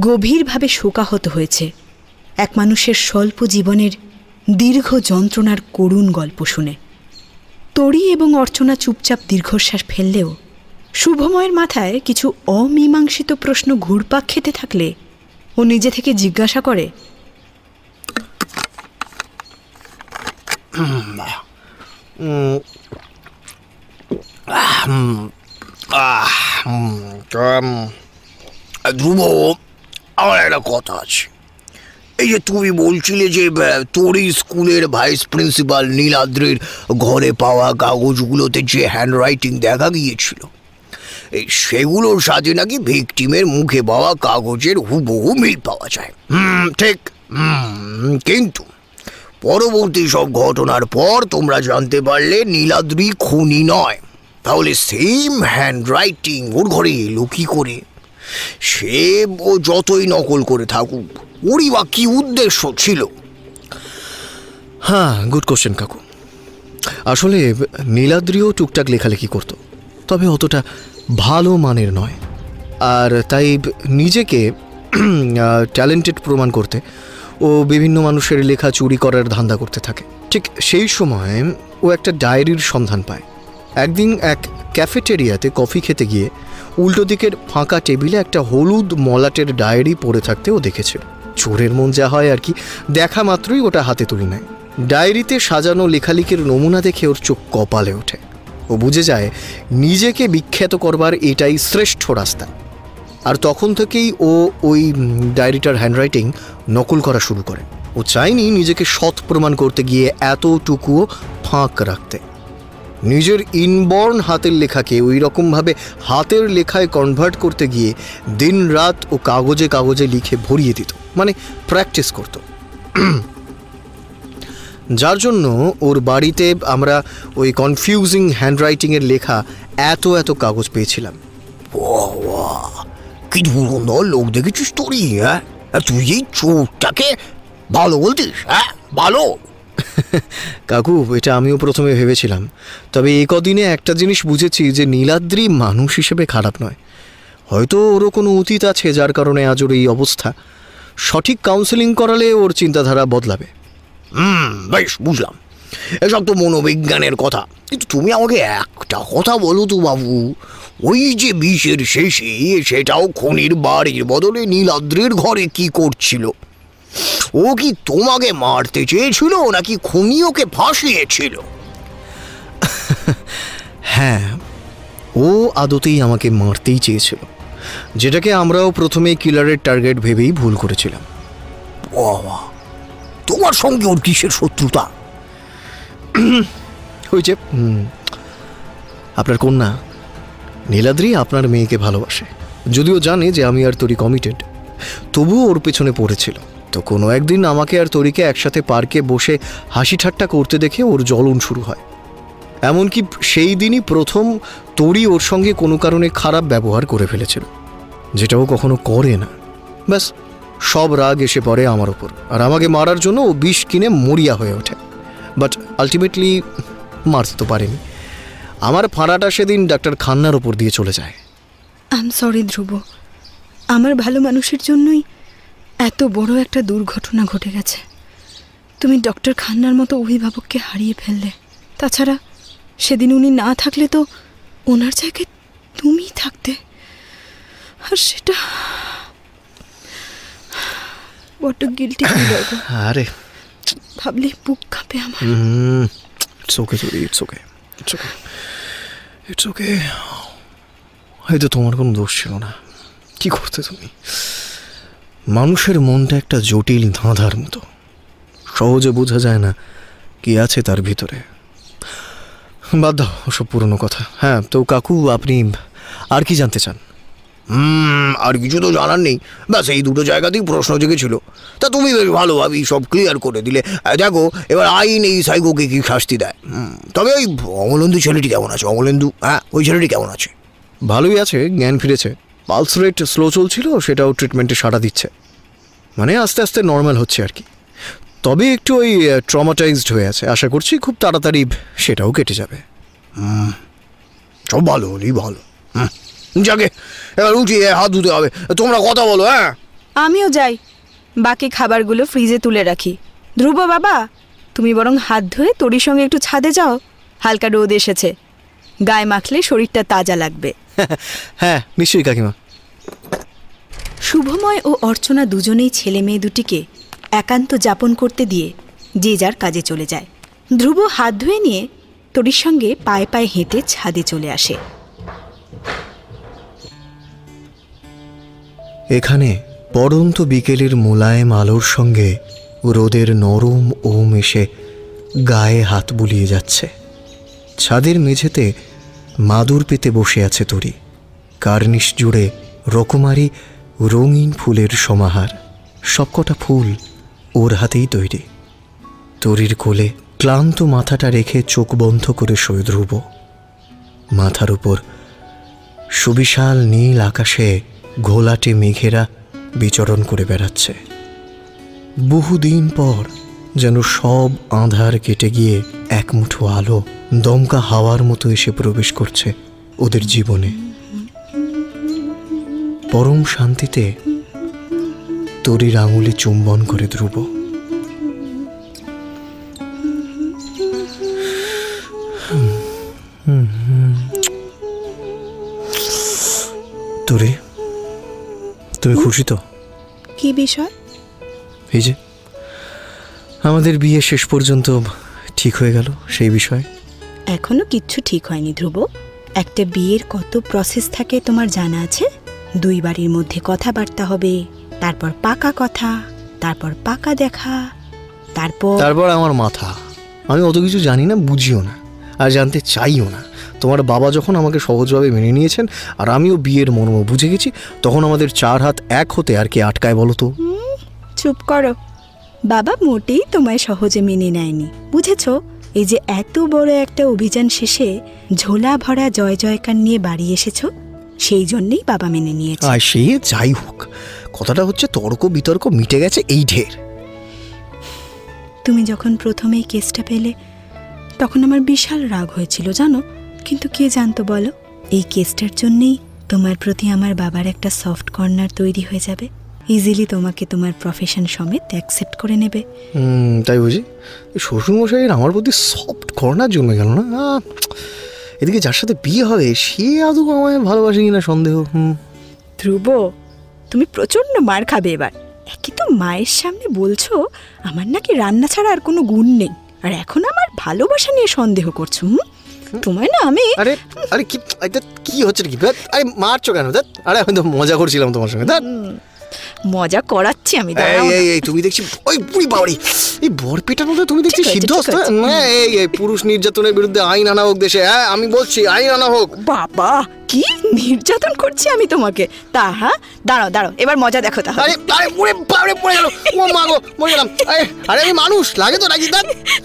গভীরভাবে শোকাহত হয়েছে এক মানুষের স্বল্প জীবনের দীর্ঘ যন্ত্রণার করুণ গল্প শুনে। তরি এবং অর্চনা চুপচাপ দীর্ঘশ্বাস ফেললেও শুভময়ের মাথায় কিছু অমীমাংসিত প্রশ্ন ঘুরপাক খেতে থাকলে ও নিজে থেকে জিজ্ঞাসা করে, ধ্রুব, আমার একটা কথা আছে। এই যে তুমি বলছিলে যে তোর স্কুলের ভাইস প্রিন্সিপাল নীলাদ্রির ঘরে পাওয়া কাগজগুলোতে যে হ্যান্ডরাইটিং দেখা গিয়েছিল, এই সেগুলোর সাথে নাকি ভিকটিমের মুখে পাওয়া কাগজের হুবহু মিল পাওয়া যায়। ঠিক। কিন্তু পরবর্তী সব ঘটনার পর তোমরা জানতে পারলে নীলাদ্রি খুনি নয়। তাহলে সেম হ্যান্ডরাইটিং ওর ঘরে এলো কি করে? সে ও যতই নকল করে থাকুক, ওরই বা কি উদ্দেশ্য ছিল? হ্যাঁ, গুড কোশ্চেন কাকু। আসলে নীলাদ্রিও টুকটাক লেখালেখি করত, তবে অতটা ভালো মানের নয়। আর তাই নিজেকে ট্যালেন্টেড প্রমাণ করতে ও বিভিন্ন মানুষের লেখা চুরি করার ধান্দা করতে থাকে। ঠিক সেই সময় ও একটা ডায়েরির সন্ধান পায়। একদিন এক ক্যাফেটেরিয়াতে কফি খেতে গিয়ে উল্টো দিকের ফাঁকা টেবিলে একটা হলুদ মলাটের ডায়েরি পড়ে থাকতে ও দেখেছিল। চোরের মন যা হয় আর কি, দেখা মাত্রই ওটা হাতে তুলে নেয়। ডায়েরিতে সাজানো লেখালেখির নমুনা দেখে ওর চোখ কপালে ওঠে। ও বুঝে যায় নিজেকে বিখ্যাত করবার এটাই শ্রেষ্ঠ রাস্তা। আর তখন থেকেই ও ওই ডায়েরিটার হ্যান্ডরাইটিং নকল করা শুরু করে। ও চায়নি নিজেকে সৎ প্রমাণ করতে গিয়ে এতটুকুও ফাঁক রাখতে। নিজের ইনবর্ন হাতের লেখাকে ওই রকমভাবে হাতের লেখায় কনভার্ট করতে গিয়ে দিন রাত ও কাগজে কাগজে লিখে ভরিয়ে দিত, মানে প্র্যাকটিস করত। যার জন্য ওর বাড়িতে আমরা ওই কনফিউজিং হ্যান্ডরাইটিংয়ের লেখা এত কাগজ পেয়েছিলাম। কি ধরনের লোক দেখেছিস তোরই? হ্যাঁ, তুই এই চোরটাকে ভালো বলতিস? হ্যাঁ, ভালো। কাকু, এটা আমিও প্রথমে ভেবেছিলাম, তবে এই কদিনে একটা জিনিস বুঝেছি যে নীলাদ্রি মানুষ হিসেবে খারাপ নয়। হয়তো ওরও কোনো অতীত আছে যার কারণে আজ ওর এই অবস্থা। সঠিক কাউন্সেলিং করালে ওর চিন্তাধারা বদলাবে। বেশ, বুঝলাম। এসব তো মনোবিজ্ঞানের কথা, কিন্তু তুমি আমাকে একটা কথা বলো তো বাবু, ওই যে বিষের শেষে সেটাও খনির বাড়ির বদলে নীলাদ্রির ঘরে কি করছিল? ও কি তোমাকে মারতে চেয়েছিল নাকি খুনি ওকে ফাঁসিয়েছিল? হ্যাঁ, ও আদতেই আমাকে মারতেই চেয়েছিল, যেটাকে আমরাও প্রথমে কিলারের টার্গেট ভেবেই ভুল করেছিলাম। বাবা, তোমার সঙ্গে ওর কিসের শত্রুতা? হয়েছে, আপনার কন্যা নীলাদ্রি আপনার মেয়েকে ভালোবাসে, যদিও জানে যে আমি আর তরি কমিটেড, তবুও ওর পেছনে পড়েছিল। তো কোনো একদিন আমাকে আর তরিকে একসাথে পার্কে বসে হাসি ঠাট্টা করতে দেখে ওর জ্বলন শুরু হয়। এমনকি সেই দিনই প্রথম তরি ওর সঙ্গে কোনো কারণে খারাপ ব্যবহার করে ফেলেছিল, যেটা ও কখনো করে না। ব্যাস, সব রাগ এসে পড়ে আমার ওপর, আর আমাকে মারার জন্য ও বিষ কিনে মরিয়া হয়ে ওঠে। বাট আলটিমেটলি মারতে তো পারেনি। আমার ফাঁড়াটা সেদিন ডাক্তার খান্নার ওপর দিয়ে চলে যায়। আই এম সরি ধ্রুব, আমার ভালো মানুষের জন্যই এত বড় একটা দুর্ঘটনা ঘটে গেছে। তুমি ডক্টর খান্নার মতো অভিভাবককে হারিয়ে ফেললে। তাছাড়া সেদিন উনি না থাকলে তো ওনার জায়গায় তুমিই থাকতে, আর সেটা বড্ড গিল্টি ফিল হয়। আরে ভাবলে বুক কাঁপে আমার। ইটস ওকে তরি, it's okay, it's okay, it's okay. হয়তো তোমার কোনো দোষ ছিল না। কি করতে তুমি? মানুষের মনটা একটা জটিল ধাঁধার মতো, সহজে বোঝা যায় না কি আছে তার ভিতরে। বাদ দাও ওসব পুরনো কথা। হ্যাঁ, তো কাকু, আপনি আর কি জানতে চান? আর কিছু তো জানার নেই, ব্যাস এই দুটো জায়গাতেই প্রশ্ন জেগেছিল। তা তুমি বেশ ভালোভাবেই সব ক্লিয়ার করে দিলে। দেখো এবার আইন এই সাইকোকে কি শাস্তি দেয়। তবে ওই অমলেন্দু ছেলেটি কেমন আছে? অমলেন্দু, হ্যাঁ, ওই ছেলেটি কেমন আছে? ভালোই আছে, জ্ঞান ফিরেছে। পালস রেট স্লো চলছিল, সেটাও ট্রিটমেন্টে সাড়া দিচ্ছে, মানে আস্তে আস্তে নর্মাল হচ্ছে আর কি। তবে একটু ওই ট্রমাটাইজড হয়ে আছে, আশা করছি খুব তাড়াতাড়ি সেটাও কেটে যাবে। সব ভালো হলেই ভালো। যাকে এবার উঠিয়ে হাত ধুতে হবে, তোমরা কথা বলো। হ্যাঁ, আমিও যাই, বাকি খাবারগুলো ফ্রিজে তুলে রাখি। ধ্রুব বাবা, তুমি বরং হাত ধুয়ে তরির সঙ্গে একটু ছাদে যাও, হালকা রোদ এসেছে, গায়ে মাখলে শরীরটা তাজা লাগবে। হ্যাঁ নিশ্চয়ই কাকিমা। শুভময় ও অর্চনা দুজনেই ছেলে মেয়ে দুটিকে একান্ত যাপন করতে দিয়ে যে যার কাজে চলে যায়। ধ্রুব হাত ধুয়ে নিয়ে তরির সঙ্গে পায়ে পায়ে হেঁটে ছাদে চলে আসে। এখানে পড়ন্ত বিকেলের মোলায়েম আলোর সঙ্গে রোদের নরম ওম এসে গায়ে হাত বুলিয়ে যাচ্ছে। ছাদের মেঝেতে মাদুর পেতে বসে আছে তরি, কার্নিশ জুড়ে রকমারি রঙিন ফুলের সমাহার। সবকটা ফুল ওর হাতেই তৈরি। তরির কোলে ক্লান্ত মাথাটা রেখে চোখ বন্ধ করে শোয় ধ্রুব। মাথার উপর সুবিশাল নীল আকাশে ঘোলাটে মেঘেরা বিচরণ করে বেড়াচ্ছে। বহুদিন পর যেন সব আঁধার কেটে গিয়ে এক মুঠো আলো দমকা হাওয়ার মতো এসে প্রবেশ করছে ওদের জীবনে। পরম শান্তিতে তরির আঙুলে চুম্বন করে ধ্রুব। তরি, তুমি খুশি তো? কি বিষয়? এই যে আমাদের বিয়ে শেষ পর্যন্ত ঠিক হয়ে গেল, সেই বিষয়। এখনো কিচ্ছু ঠিক হয়নি ধ্রুব। একটা বিয়ের কত প্রসেস থাকে তোমার জানা আছে? দুই বাড়ির মধ্যে কথাবার্তা হবে, তারপর পাকা কথা, তারপর পাকা দেখা, তারপর আমার মাথা। আমি অত কিছু জানি না, বুঝিও না, আর জানতে চাইও না। তোমার বাবা যখন আমাকে সহজভাবে মেনে নিয়েছেন আর আমিও বিয়ের মর্ম বুঝে গেছি, তখন আমাদের চার হাত এক হতে আর কে আটকায় বলো তো? চুপ করো, বাবা মোটেই তোমায় সহজে মেনে নেয়নি, বুঝেছো? এই যে এত বড় একটা অভিযান শেষে ঝোলা ভরা জয় জয়কার নিয়ে বাড়ি এসেছো, সেই জন্যই বাবা মেনে নিয়েছে। আর সে যাই হোক, কথাটা হচ্ছে তর্ক বিতর্ক মিটে গেছে, এই ঢের। তুমি যখন প্রথমে এই কেসটা পেলে তখন আমার বিশাল রাগ হয়েছিল জানো, কিন্তু কে জানতো বলো, এই কেসটার জন্যেই তোমার প্রতি আমার বাবার একটা সফট কর্নার তৈরি হয়ে যাবে। ইজিলি তোমাকে তোমার প্রফেশন সমেত অ্যাকসেপ্ট করে নেবে। তাই বুঝি? শ্বশুরমশাইয়ের আমার প্রতি সফট কর্নার জমে গেল না। এদিকে যার সাথে বিয়ে হবে সে আদৌ আমায় ভালোবাসে কিনা সন্দেহ। ধ্রুব, তুমি প্রচন্ড মার খাবে এবার। একই তো মায়ের সামনে বলছো আমার নাকি রান্না ছাড়া আর কোনো গুণ নেই, আর এখন আমার ভালোবাসা নিয়ে সন্দেহ করছো? তোমায় না আমি আরে আরে কি কি হচ্ছে কি? আরে মারছো কেন? আরে আমি তো মজা করছিলাম তোমার সঙ্গে। মজা করাচ্ছি আমি। এই তুমি দেখছি ওই পুরি বাড়ি এই বরপেটার মধ্যে তুমি দেখছি সিদ্ধহস্ত। এই পুরুষ নির্যাতনের বিরুদ্ধে আইন আনা হোক দেশে। হ্যাঁ আমি বলছি আইন আনা হোক। বাবা কি নির্যাতন করছি আমি তোমাকে? তা হ্যাঁ, দাঁড়াও দাঁড়াও, এবার মজা দেখো তাহলে। আরে আরে পুরে বাড়ি পড়ে গেল। ও মা গো, মরে গেলাম। আরে আমি মানুষ লাগে তো নাকি?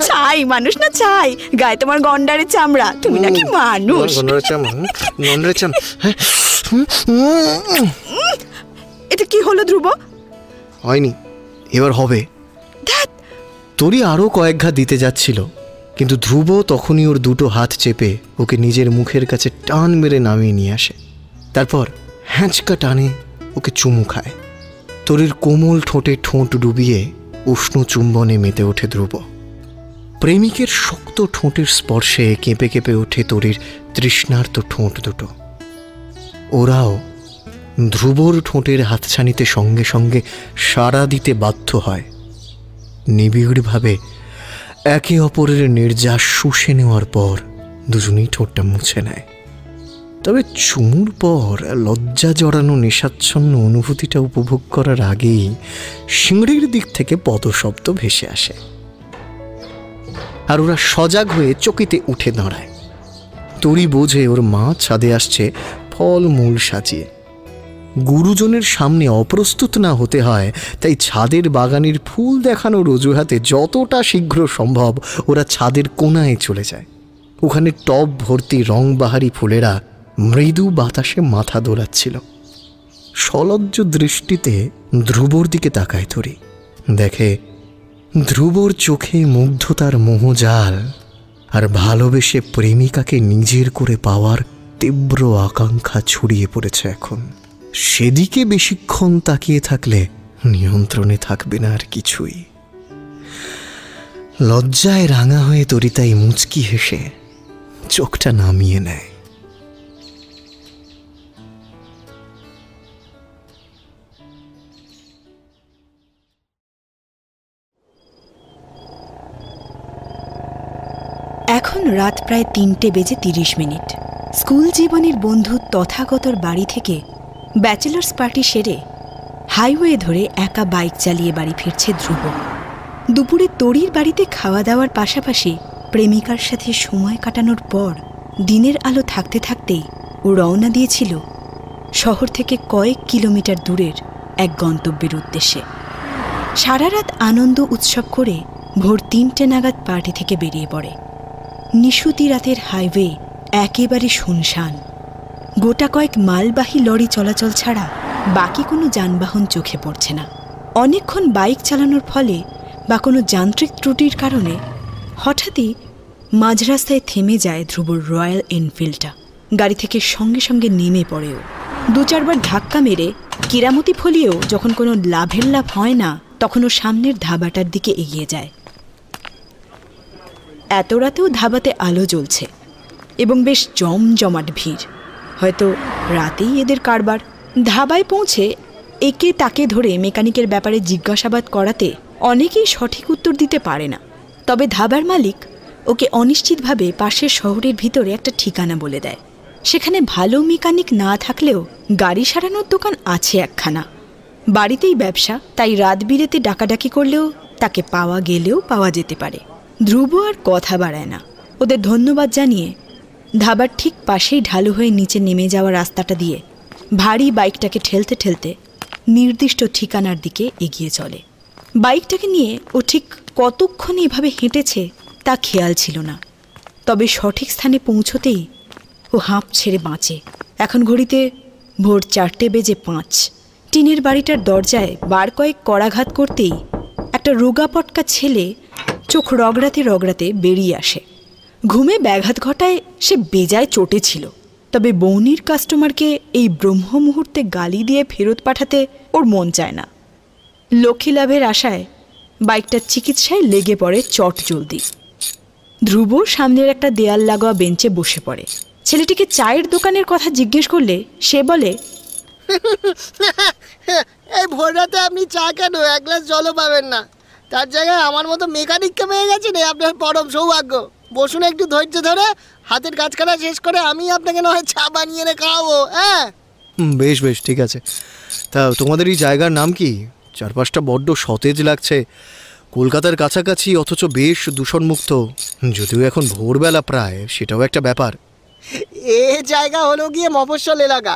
চাই মানুষ না চাই, গায়ে তোমার গন্ডারের চামড়া, তুমি নাকি মানুষ? গন্ডারের চামড়া? গন্ডারের চামড়া? এটা কি হলো ধ্রুব? হয়নি, এবার হবে। তরি আরও কয়েক ঘা দিতে যাচ্ছিল, কিন্তু ধ্রুব তখনই ওর দুটো হাত চেপে ওকে নিজের মুখের কাছে টান মেরে নামিয়ে নিয়ে আসে। তারপর হ্যাঁচকা টানে ওকে চুমু খায়। তরির কোমল ঠোঁটে ঠোঁট ডুবিয়ে উষ্ণ চুম্বনে মেতে ওঠে ধ্রুব। প্রেমিকের শক্ত ঠোঁটের স্পর্শে কেঁপে কেঁপে ওঠে তরির তৃষ্ণার্ত ঠোঁট দুটো। ওরাও ধ্রুবর ঠোঁটের হাতছানিতে সঙ্গে সঙ্গে সাড়া দিতে বাধ্য হয়। নিবিড়ভাবে একে অপরের নির্যাস শুষে নেওয়ার পর দুজনেই ঠোঁটটা মুছে নেয়। তবে চুমুর পর লজ্জা জড়ানো নেশাচ্ছন্ন অনুভূতিটা উপভোগ করার আগেই সিঁড়ির দিক থেকে পদশব্দ ভেসে আসে, আর ওরা সজাগ হয়ে চকিতে উঠে দাঁড়ায়। তরি বোঝে ওর মা ছাদে আসছে ফল মূল সাজিয়ে। গুরুজনের সামনে অপ্রস্তুত না হতে হয়, তাই ছাদের বাগানের ফুল দেখানোর অজুহাতে যতটা শীঘ্র সম্ভব ওরা ছাদের কোণায় চলে যায়। ওখানে টব ভর্তি রংবাহারি ফুলেরা মৃদু বাতাসে মাথা দোলাচ্ছিল। সলজ্জ দৃষ্টিতে ধ্রুবর দিকে তাকায় তরি, দেখে ধ্রুবর চোখে মুগ্ধতার মোহজাল আর ভালোবেসে প্রেমিকাকে নিজের করে পাওয়ার তীব্র আকাঙ্ক্ষা ছড়িয়ে পড়েছে। এখন সেদিকে বেশিক্ষণ তাকিয়ে থাকলে নিয়ন্ত্রণে থাকবে না আর কিছুই। লজ্জায় রাঙা হয়ে তরি তাই মুচকি হেসে চোখটা নামিয়ে নেয়। এখন রাত প্রায় 3:30। স্কুল জীবনের বন্ধু তথাগতর বাড়ি থেকে ব্যাচেলার্স পার্টি সেরে হাইওয়ে ধরে একা বাইক চালিয়ে বাড়ি ফিরছে ধ্রুব। দুপুরে তরির বাড়িতে খাওয়া দাওয়ার পাশাপাশি প্রেমিকার সাথে সময় কাটানোর পর দিনের আলো থাকতে থাকতেই ও রওনা দিয়েছিল শহর থেকে কয়েক কিলোমিটার দূরের এক গন্তব্যের উদ্দেশ্যে। সারা রাত আনন্দ উৎসব করে ভোর 3টে নাগাদ পার্টি থেকে বেরিয়ে পড়ে। নিশুতি রাতের হাইওয়ে একেবারে শুনশান। গোটা কয়েক মালবাহী লরি চলাচল ছাড়া বাকি কোনো যানবাহন চোখে পড়ছে না। অনেকক্ষণ বাইক চালানোর ফলে বা কোনো যান্ত্রিক ত্রুটির কারণে হঠাৎই মাঝ রাস্তায় থেমে যায় ধ্রুবর রয়্যাল এনফিল্ডটা। গাড়ি থেকে সঙ্গে সঙ্গে নেমে পড়েও 2-4বার ধাক্কা মেরে কেরামতি ফলিয়েও যখন কোনো লাভের লাভ হয় না, তখন ও সামনের ধাবাটার দিকে এগিয়ে যায়। এত রাতেও ধাবাতে আলো জ্বলছে এবং বেশ জমজমাট ভিড়। হয়তো রাতেই এদের কারবার। ধাবায় পৌঁছে একে তাকে ধরে মেকানিকের ব্যাপারে জিজ্ঞাসাবাদ করাতে অনেকেই সঠিক উত্তর দিতে পারে না। তবে ধাবার মালিক ওকে অনিশ্চিতভাবে পাশের শহরের ভিতরে একটা ঠিকানা বলে দেয়। সেখানে ভালো মেকানিক না থাকলেও গাড়ি সারানোর দোকান আছে একখানা। বাড়িতেই ব্যবসা, তাই রাত বিরেতে ডাকাডাকি করলেও তাকে পাওয়া গেলেও পাওয়া যেতে পারে। ধ্রুব আর কথা বাড়ায় না। ওদের ধন্যবাদ জানিয়ে ধাবার ঠিক পাশেই ঢালু হয়ে নিচে নেমে যাওয়া রাস্তাটা দিয়ে ভারী বাইকটাকে ঠেলতে ঠেলতে নির্দিষ্ট ঠিকানার দিকে এগিয়ে চলে। বাইকটাকে নিয়ে ও ঠিক কতক্ষণ এভাবে হেঁটেছে তা খেয়াল ছিল না। তবে সঠিক স্থানে পৌঁছতেই ও হাঁপ ছেড়ে বাঁচে। এখন ঘড়িতে ভোর 4:05। টিনের বাড়িটার দরজায় বার কয়েক কড়াঘাত করতেই একটা রোগা পটকা ছেলে চোখ রগড়াতে রগড়াতে বেরিয়ে আসে। ঘুমে ব্যাঘাত ঘটায় সে বেজায় চটেছিল। তবে বৌনির কাস্টমারকে এই ব্রহ্ম মুহূর্তে গালি দিয়ে ফেরত পাঠাতে ওর মন চায় না। লক্ষ্মী লাভের আশায় বাইকটার চিকিৎসায় লেগে পড়ে চট জলদি। ধ্রুব সামনের একটা দেয়াল লাগোয়া বেঞ্চে বসে পড়ে। ছেলেটিকে চায়ের দোকানের কথা জিজ্ঞেস করলে সে বলে, এই ভোর রাতে আপনি চা কেন, এক গ্লাস জলও পাবেন না। তার জায়গায় আমার মতো মেকানিককে পেয়ে গেছেন, আপনার পরম সৌভাগ্য। বসুন একটু ধৈর্য ধরে, হাতের কাজ করা শেষ করে আমি আপনাকে নয় চা বানিয়ে এনে খাওয়াবো। হ্যাঁ বেশ বেশ, ঠিক আছে। তা তোমাদের এই জায়গার নাম কি? চারপাশটা বড্ড সতেজ লাগছে, কলকাতার কাছাকাছি, অথচ বেশ দূষণমুক্ত। যদিও এখন ভোরবেলা প্রায়, সেটাও একটা ব্যাপার। এ জায়গা হলো গিয়ে মফস্বল এলাকা।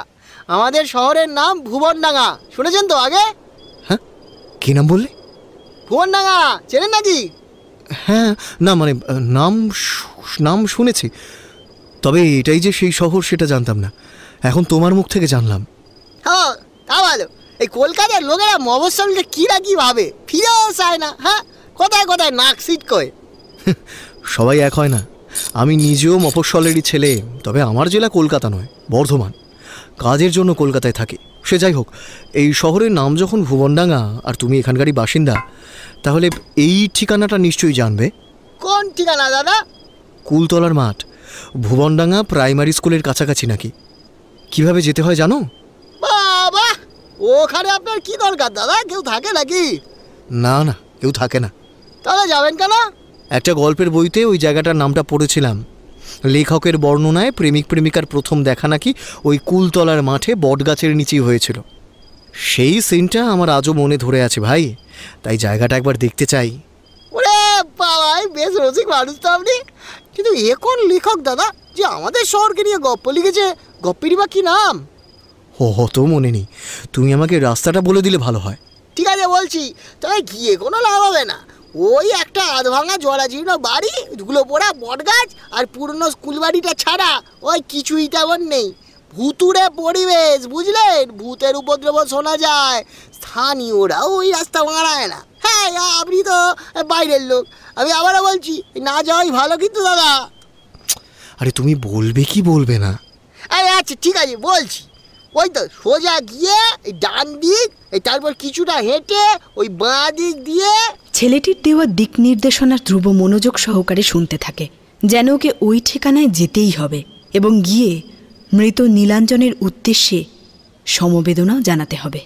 আমাদের শহরের নাম ভুবনডাঙ্গা, শুনেছেন তো আগে? হ্যাঁ, কী নাম বললে? ভুবনডাঙ্গা, চেনেন নাকি? হ্যাঁ, না মানে নাম শুনেছি, তবে এটাই যে সেই শহর সেটা জানতাম না, এখন তোমার মুখ থেকে জানলাম। হ্যাঁ তা ভালো। এই কলকাতার লোকেরা মফস্বলকে কী না কী ভাবে, ফিরেও চায় না। হ্যাঁ, কোথায় কোথায় নাক সিট কয়। সবাই এক হয় না। আমি নিজেও মফস্বলেরই ছেলে, তবে আমার জেলা কলকাতা নয়, বর্ধমান। কাজের জন্য কলকাতায় থাকি। সে যাই হোক, এই শহরের নাম যখন ভুবনডাঙ্গা আর তুমি এখানকারই বাসিন্দা, তাহলে এই ঠিকানাটা নিশ্চয়ই জানবে। কোন ঠিকানা দাদা? কুলতলার মাঠ, ভুবনডাঙ্গা প্রাইমারি স্কুলের কাছাকাছি নাকি। কিভাবে যেতে হয় জানো? বাবা, ওখানে আপনার কি দরকার দাদা? কেউ থাকে নাকি? না না, কেউ থাকে না। তাহলে যাবেন কেন? একটা গল্পের বইতে ওই জায়গাটার নামটা পড়েছিলাম। লেখকের বর্ণনায় প্রেমিক প্রেমিকার প্রথম দেখা নাকি ওই কুলতলার মাঠে বটগাছের নিচেই হয়েছিল। সেই সিনটা আমার আজও মনে ধরে আছে ভাই, তাই জায়গাটা একবার দেখতে চাই। ওরে বাবা, বেশ রসিক মানুষ তো আপনি। কিন্তু এ কোন লেখক দাদা যে আমাদের শহরকে নিয়ে গপ্প লিখেছে? গপ্পেরই বা কি নাম? তো মনে নেই, তুমি আমাকে রাস্তাটা বলে দিলে ভালো হয়। ঠিক আছে বলছি, তবে গিয়ে কোনো লাভ হবে না। ওই একটা আধভাঙা জরাজীর্ণ বাড়ি, ধুলো পোড়া বটগাছ আর পুরনো স্কুল বাড়িটা ছাড়া ওই কিছুই তেমন নেই। ভুতুড়ে পরিবেশ, বুঝলেন? ভূতের উপদ্রব শোনা যায়, স্থানীয়রাও ওই রাস্তা মারায় না। হ্যাঁ, আপনি তো বাইরের লোক, আমি আবারও বলছি না যাওয়াই ভালো। কিন্তু দাদা, আরে তুমি বলবে কি বলবে না? আচ্ছা ঠিক আছে বলছি। ওই তো সোজা গিয়ে এই ডান দিক, তারপর কিছুটা হেঁটে ওই বাঁ দিক দিয়ে। ছেলেটির দেওয়া দিক নির্দেশনা ধ্রুব মনোযোগ সহকারে শুনতে থাকে, যেন ওকে ওই ঠিকানায় যেতেই হবে এবং গিয়ে মৃত নীলাঞ্জনের উদ্দেশ্যে সমবেদনা জানাতে হবে।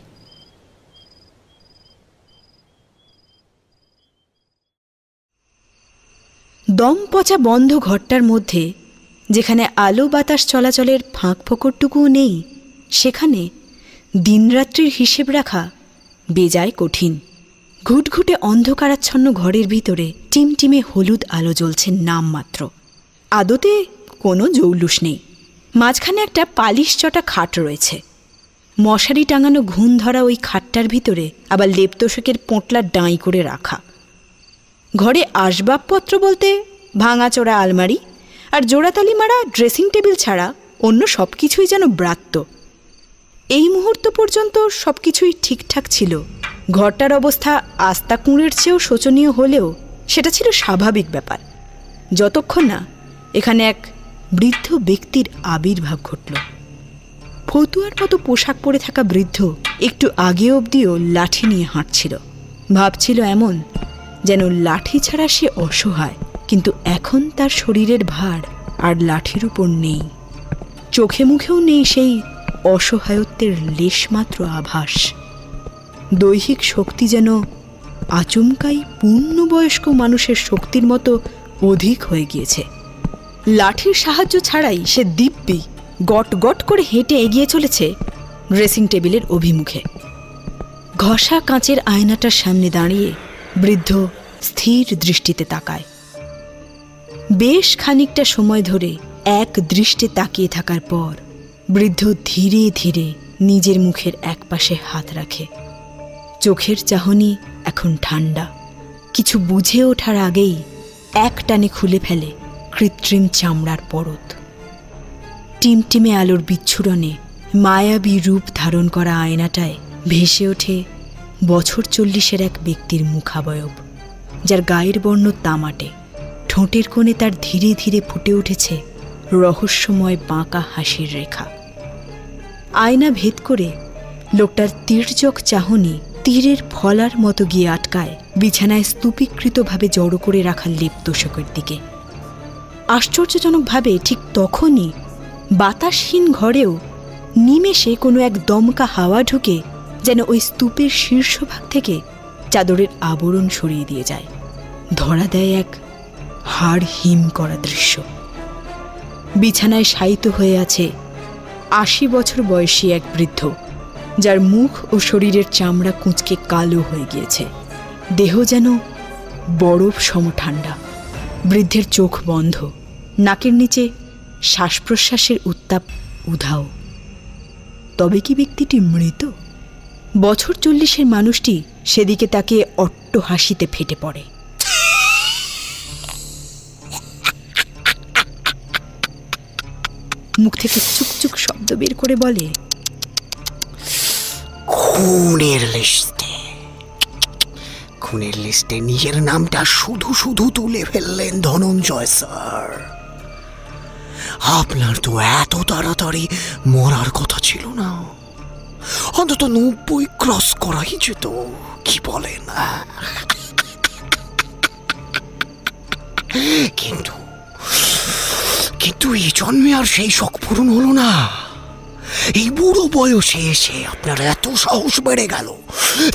দম পচা বন্ধ ঘরটার মধ্যে, যেখানে আলো বাতাস চলাচলের ফাঁক ফোকরটুকুও নেই, সেখানে দিনরাত্রির হিসেব রাখা বেজায় কঠিন। ঘুটঘুটে অন্ধকারাচ্ছন্ন ঘরের ভিতরে টিমটিমে হলুদ আলো জ্বলছে নামমাত্র। আদতে কোনো জৌলুস নেই। মাঝখানে একটা পালিশ চটা খাট রয়েছে। মশারি টাঙানো ঘুণ ধরা ওই খাটটার ভিতরে আবার লেপতোষকের পোঁটলা ডাঁই করে রাখা। ঘরে আসবাবপত্র বলতে ভাঙাচোরা আলমারি আর জোড়াতালি মারা ড্রেসিং টেবিল ছাড়া অন্য সব কিছুই যেন ব্রাত্য। এই মুহূর্ত পর্যন্ত সব কিছুই ঠিকঠাক ছিল। ঘরটার অবস্থা আস্তা কুঁড়ের চেয়েও শোচনীয় হলেও সেটা ছিল স্বাভাবিক ব্যাপার, যতক্ষণ না এখানে এক বৃদ্ধ ব্যক্তির আবির্ভাব ঘটল। ফতুয়ার মতো পোশাক পরে থাকা বৃদ্ধ একটু আগে অবধিও লাঠি নিয়ে হাঁটছিল। ভাবছিল এমন যেন লাঠি ছাড়া সে অসহায়, কিন্তু এখন তার শরীরের ভার আর লাঠির উপর নেই। চোখে মুখেও নেই সেই অসহায়ত্বের লেশমাত্র আভাস। দৈহিক শক্তি যেন আচমকাই পূর্ণবয়স্ক মানুষের শক্তির মতো অধিক হয়ে গিয়েছে। লাঠির সাহায্য ছাড়াই সে দিব্যি গট গট করে হেঁটে এগিয়ে চলেছে ড্রেসিং টেবিলের অভিমুখে। ঘষা কাঁচের আয়নাটার সামনে দাঁড়িয়ে বৃদ্ধ স্থির দৃষ্টিতে তাকায়। বেশ খানিকটা সময় ধরে এক দৃষ্টে তাকিয়ে থাকার পর বৃদ্ধ ধীরে ধীরে নিজের মুখের একপাশে হাত রাখে। চোখের চাহনি এখন ঠান্ডা। কিছু বুঝে ওঠার আগেই এক টানে খুলে ফেলে কৃত্রিম চামড়ার পরত। টিমটিমে আলোর বিচ্ছুরণে মায়াবী রূপ ধারণ করা আয়নাটায় ভেসে ওঠে বছর 40-এর এক ব্যক্তির মুখাবয়ব, যার গায়ের বর্ণ তামাটে। ঠোঁটের কোণে তার ধীরে ধীরে ফুটে উঠেছে রহস্যময় বাঁকা হাসির রেখা। আয়না ভেদ করে লোকটার তীর্যক চাহনি তীরের ফলার মতো গিয়ে আটকায় বিছানায় স্তূপীকৃতভাবে জড়ো করে রাখা লেপতোষকের দিকে। আশ্চর্যজনকভাবে ঠিক তখনই বাতাসহীন ঘরেও নিমেষে কোনো এক দমকা হাওয়া ঢুকে যেন ওই স্তূপের শীর্ষভাগ থেকে চাদরের আবরণ সরিয়ে দিয়ে যায়। ধরা দেয় এক হাড় হিম করা দৃশ্য। বিছানায় শায়িত হয়ে আছে ৮০ বছর বয়সী এক বৃদ্ধ, যার মুখ ও শরীরের চামড়া কুঁচকে কালো হয়ে গিয়েছে। দেহ যেন বরফ সম ঠান্ডা। বৃদ্ধের চোখ বন্ধ, নাকের নিচে শ্বাস প্রশ্বাসের উত্তাপ উধাও। তবে কি ব্যক্তিটি মৃত? বছর ৪০-এর মানুষটি সেদিকে তাকে অট্ট হাসিতে ফেটে পড়ে। মুখ থেকে চুকচুক শব্দ বের করে বলে, খুনের লিস্টে নিজের নামটা শুধু শুধু তুলে ফেললেন ধনঞ্জয় স্যার। আপনার তো এত তাড়াতাড়ি মরার কথা ছিল না, অন্তত ৯০ ক্রস করাই যেত। কি বলেন? কিন্তু এই জন্মে আর সেই শখ পূরণ হলো না। এই বুড়ো বয়সে এসে আপনার এত সাহস বেড়ে গেল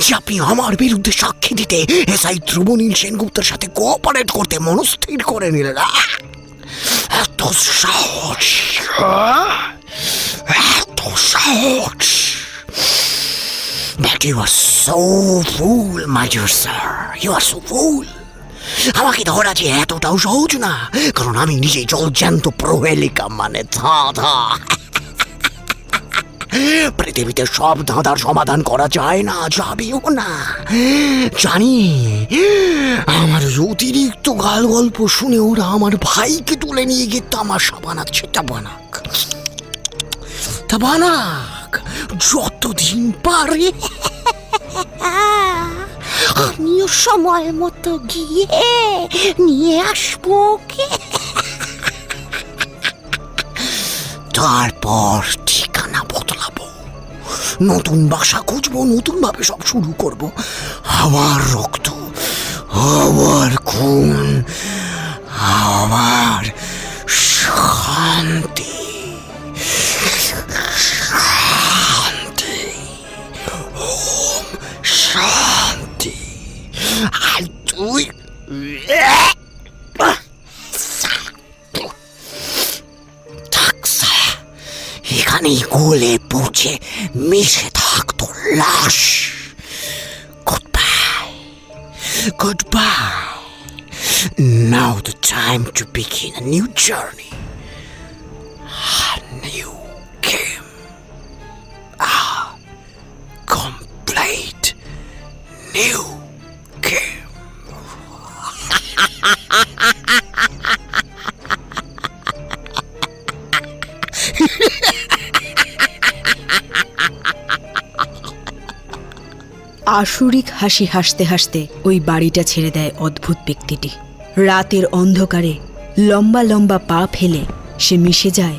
যে আপনি আমার বিরুদ্ধে সাক্ষী দিতে এসআই ধ্রুবনীল সেনগুপ্তের সাথে কোঅপারেট করতে মনস্থির করে নিলেন। এত সাহস! But you are so fool, my dear sir. You are so fool. আমাকে ধরা যে এতটাও সহজ না, কারণ আমি নিজে জলজ্যান্ত প্রহেলিকা, মানে ধাঁধা। পৃথিবীতে সব ধাঁধার সমাধান করা যায় না, যাবেও না। জানি আমার অতিরিক্ত গাল গল্প শুনে ওরা আমার ভাইকে তুলে নিয়ে গিয়ে তামাশা বানাচ্ছে। তা বানাক যতদিন পারে। আমিও সময় মতো গিয়ে নিয়ে আসবো ওকে। তারপর ঠিকানা বদলাবো, নতুন বাসা খুঁজবো, নতুন ভাবে সব শুরু করবো। আবার রক্ত, আবার খুন, আবার শান্তি। শান্তি। আর তুই এখানেই গলে পৌঁছে মিশে থাক তোর লাশ। Goodbye. Now the time to begin a new journey. A new game. A complete new game. আসুরিক হাসি হাসতে হাসতে ওই বাড়িটা ছেড়ে দেয় অদ্ভুত ব্যক্তিটি। রাতের অন্ধকারে লম্বা লম্বা পা ফেলে সে মিশে যায়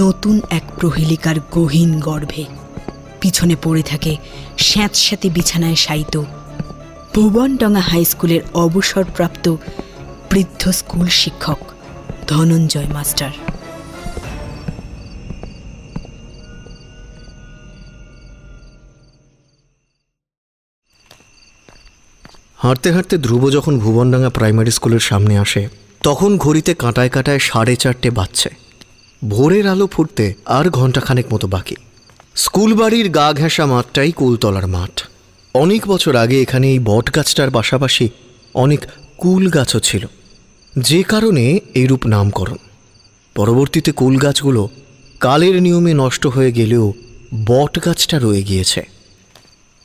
নতুন এক প্রহেলিকার গহীন গর্ভে। পিছনে পড়ে থাকে স্যাঁতস্যাঁতে বিছানায় শায়িত ভুবনডাঙ্গা হাই স্কুলের অবসরপ্রাপ্ত বৃদ্ধ স্কুল শিক্ষক ধনঞ্জয় মাস্টার। হাঁটতে হাঁটতে ধ্রুব যখন ভুবনডাঙ্গা প্রাইমারি স্কুলের সামনে আসে, তখন ঘড়িতে কাঁটায় কাঁটায় 4:30 বাজছে। ভোরের আলো ফুটতে আর ঘণ্টাখানেক মতো বাকি। স্কুল বাড়ির গা ঘেঁষা মাঠটাই কুলতলার মাঠ। অনেক বছর আগে এখানে এই বট গাছটার পাশাপাশি অনেক কুল গাছও ছিল, যে কারণে এইরূপ নামকরণ। পরবর্তীতে কুল গাছগুলো কালের নিয়মে নষ্ট হয়ে গেলেও বট গাছটা রয়ে গিয়েছে।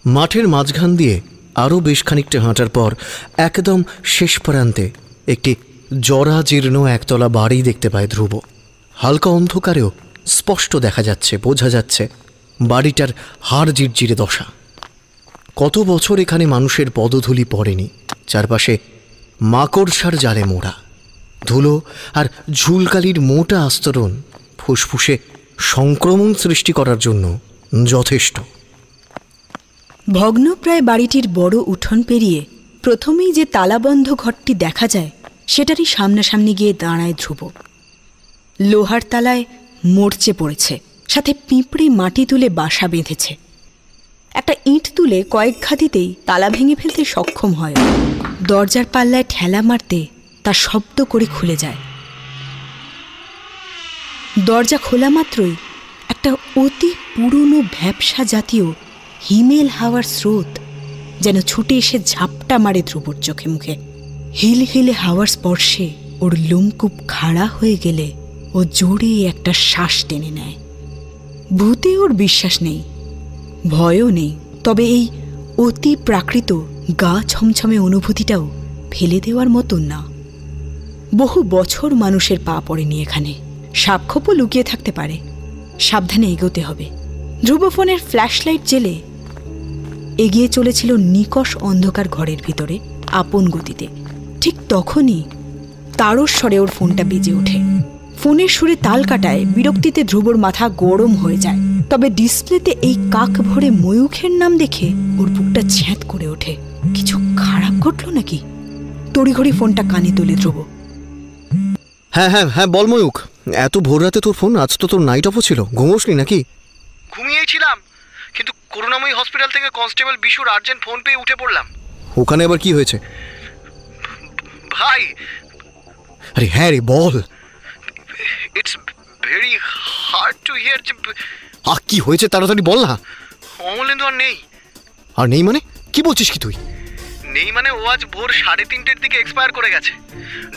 মাঠের মাঝখান দিয়ে আরও বেশ খানিকটা হাঁটার পর একদম শেষ প্রান্তে একটি জরাজীর্ণ একতলা বাড়ি দেখতে পায় ধ্রুব। হালকা অন্ধকারেও স্পষ্ট দেখা যাচ্ছে, বোঝা যাচ্ছে বাড়িটার হাড় জিরজিরে দশা। কত বছর এখানে মানুষের পদধূলি পড়েনি। চারপাশে মাকড়সার জালে মোড়া। ধুলো আর ঝুলকালির মোটা আস্তরণ ফুসফুসে সংক্রমণ সৃষ্টি করার জন্য যথেষ্ট। ভগ্নপ্রায় বাড়িটির বড় উঠোন পেরিয়ে প্রথমেই যে তালাবন্ধ ঘরটি দেখা যায়, সেটারই সামনাসামনি গিয়ে দাঁড়ায় ধ্রুব। লোহার তালায় মরচে পড়েছে, সাথে পিঁপড়ে মাটি তুলে বাসা বেঁধেছে। একটা ইঁট তুলে কয়েক ঘা দিতেই তালা ভেঙে ফেলতে সক্ষম হয়। দরজার পাল্লায় ঠেলা মারতে তা শব্দ করে খুলে যায়। দরজা খোলা মাত্রই একটা অতি পুরনো ভ্যাপসা জাতীয় হিমেল হাওয়ার স্রোত যেন ছুটে এসে ঝাপটা মারে ধ্রুবর চোখে মুখে। হিল হিলে হাওয়ার স্পর্শে ওর লোমকূপ খাড়া হয়ে গেলে ও জোরে একটা শ্বাস টেনে নেয়। ভূতে ওর বিশ্বাস নেই, ভয়ও নেই, তবে এই অতি প্রাকৃত গা ছমছমে অনুভূতিটাও ফেলে দেওয়ার মতন না। বহু বছর মানুষের পা পড়েনি এখানে, সাপখোপও লুকিয়ে থাকতে পারে, সাবধানে এগোতে হবে। ধ্রুব ফোনের ফ্ল্যাশলাইট জেলে এগিয়ে চলেছিল নিকষ অন্ধকার ঘরের ভিতরে আপন গতিতে। ঠিক তখনই তারস্বরে ওর ফোনটা বেজে ওঠে। ফোনের সুরে তাল কাটায় বিরক্তিতে ধ্রুবর মাথা গরম হয়ে যায়। তবে ডিসপ্লেতে এই কাক ভরে ময়ূখের নাম দেখে ওর বুকটা ছ্যাঁত করে ওঠে। কিছু খারাপ ঘটল নাকি? তড়িঘড়ি ফোনটা কানে তোলে ধ্রুব। হ্যাঁ হ্যাঁ হ্যাঁ, বল ময়ূখ। এত ভোর রাতে তোর ফোন? আজ তো তোর নাইট অফও ছিল, ঘুমোসনি নাকি? ঘুমিয়েছিলাম, কিন্তু করুণাময়ী হসপিটাল থেকে কনস্টেবল বিশুর আর্জেন্ট ফোন পেয়ে উঠে পড়লাম। ওখানে আবার কি হয়েছে ভাই? আরে হ্যাঁ রে, বল। It's very hard to hear. কি হয়েছে তাড়াতাড়ি বল না। অমলেন্দু আর নেই। আর নেই মানে? কি বলছিস কি তুই? নেই মানে ও আজ ভোর 3:30-র দিকে এক্সপায়ার করে গেছে।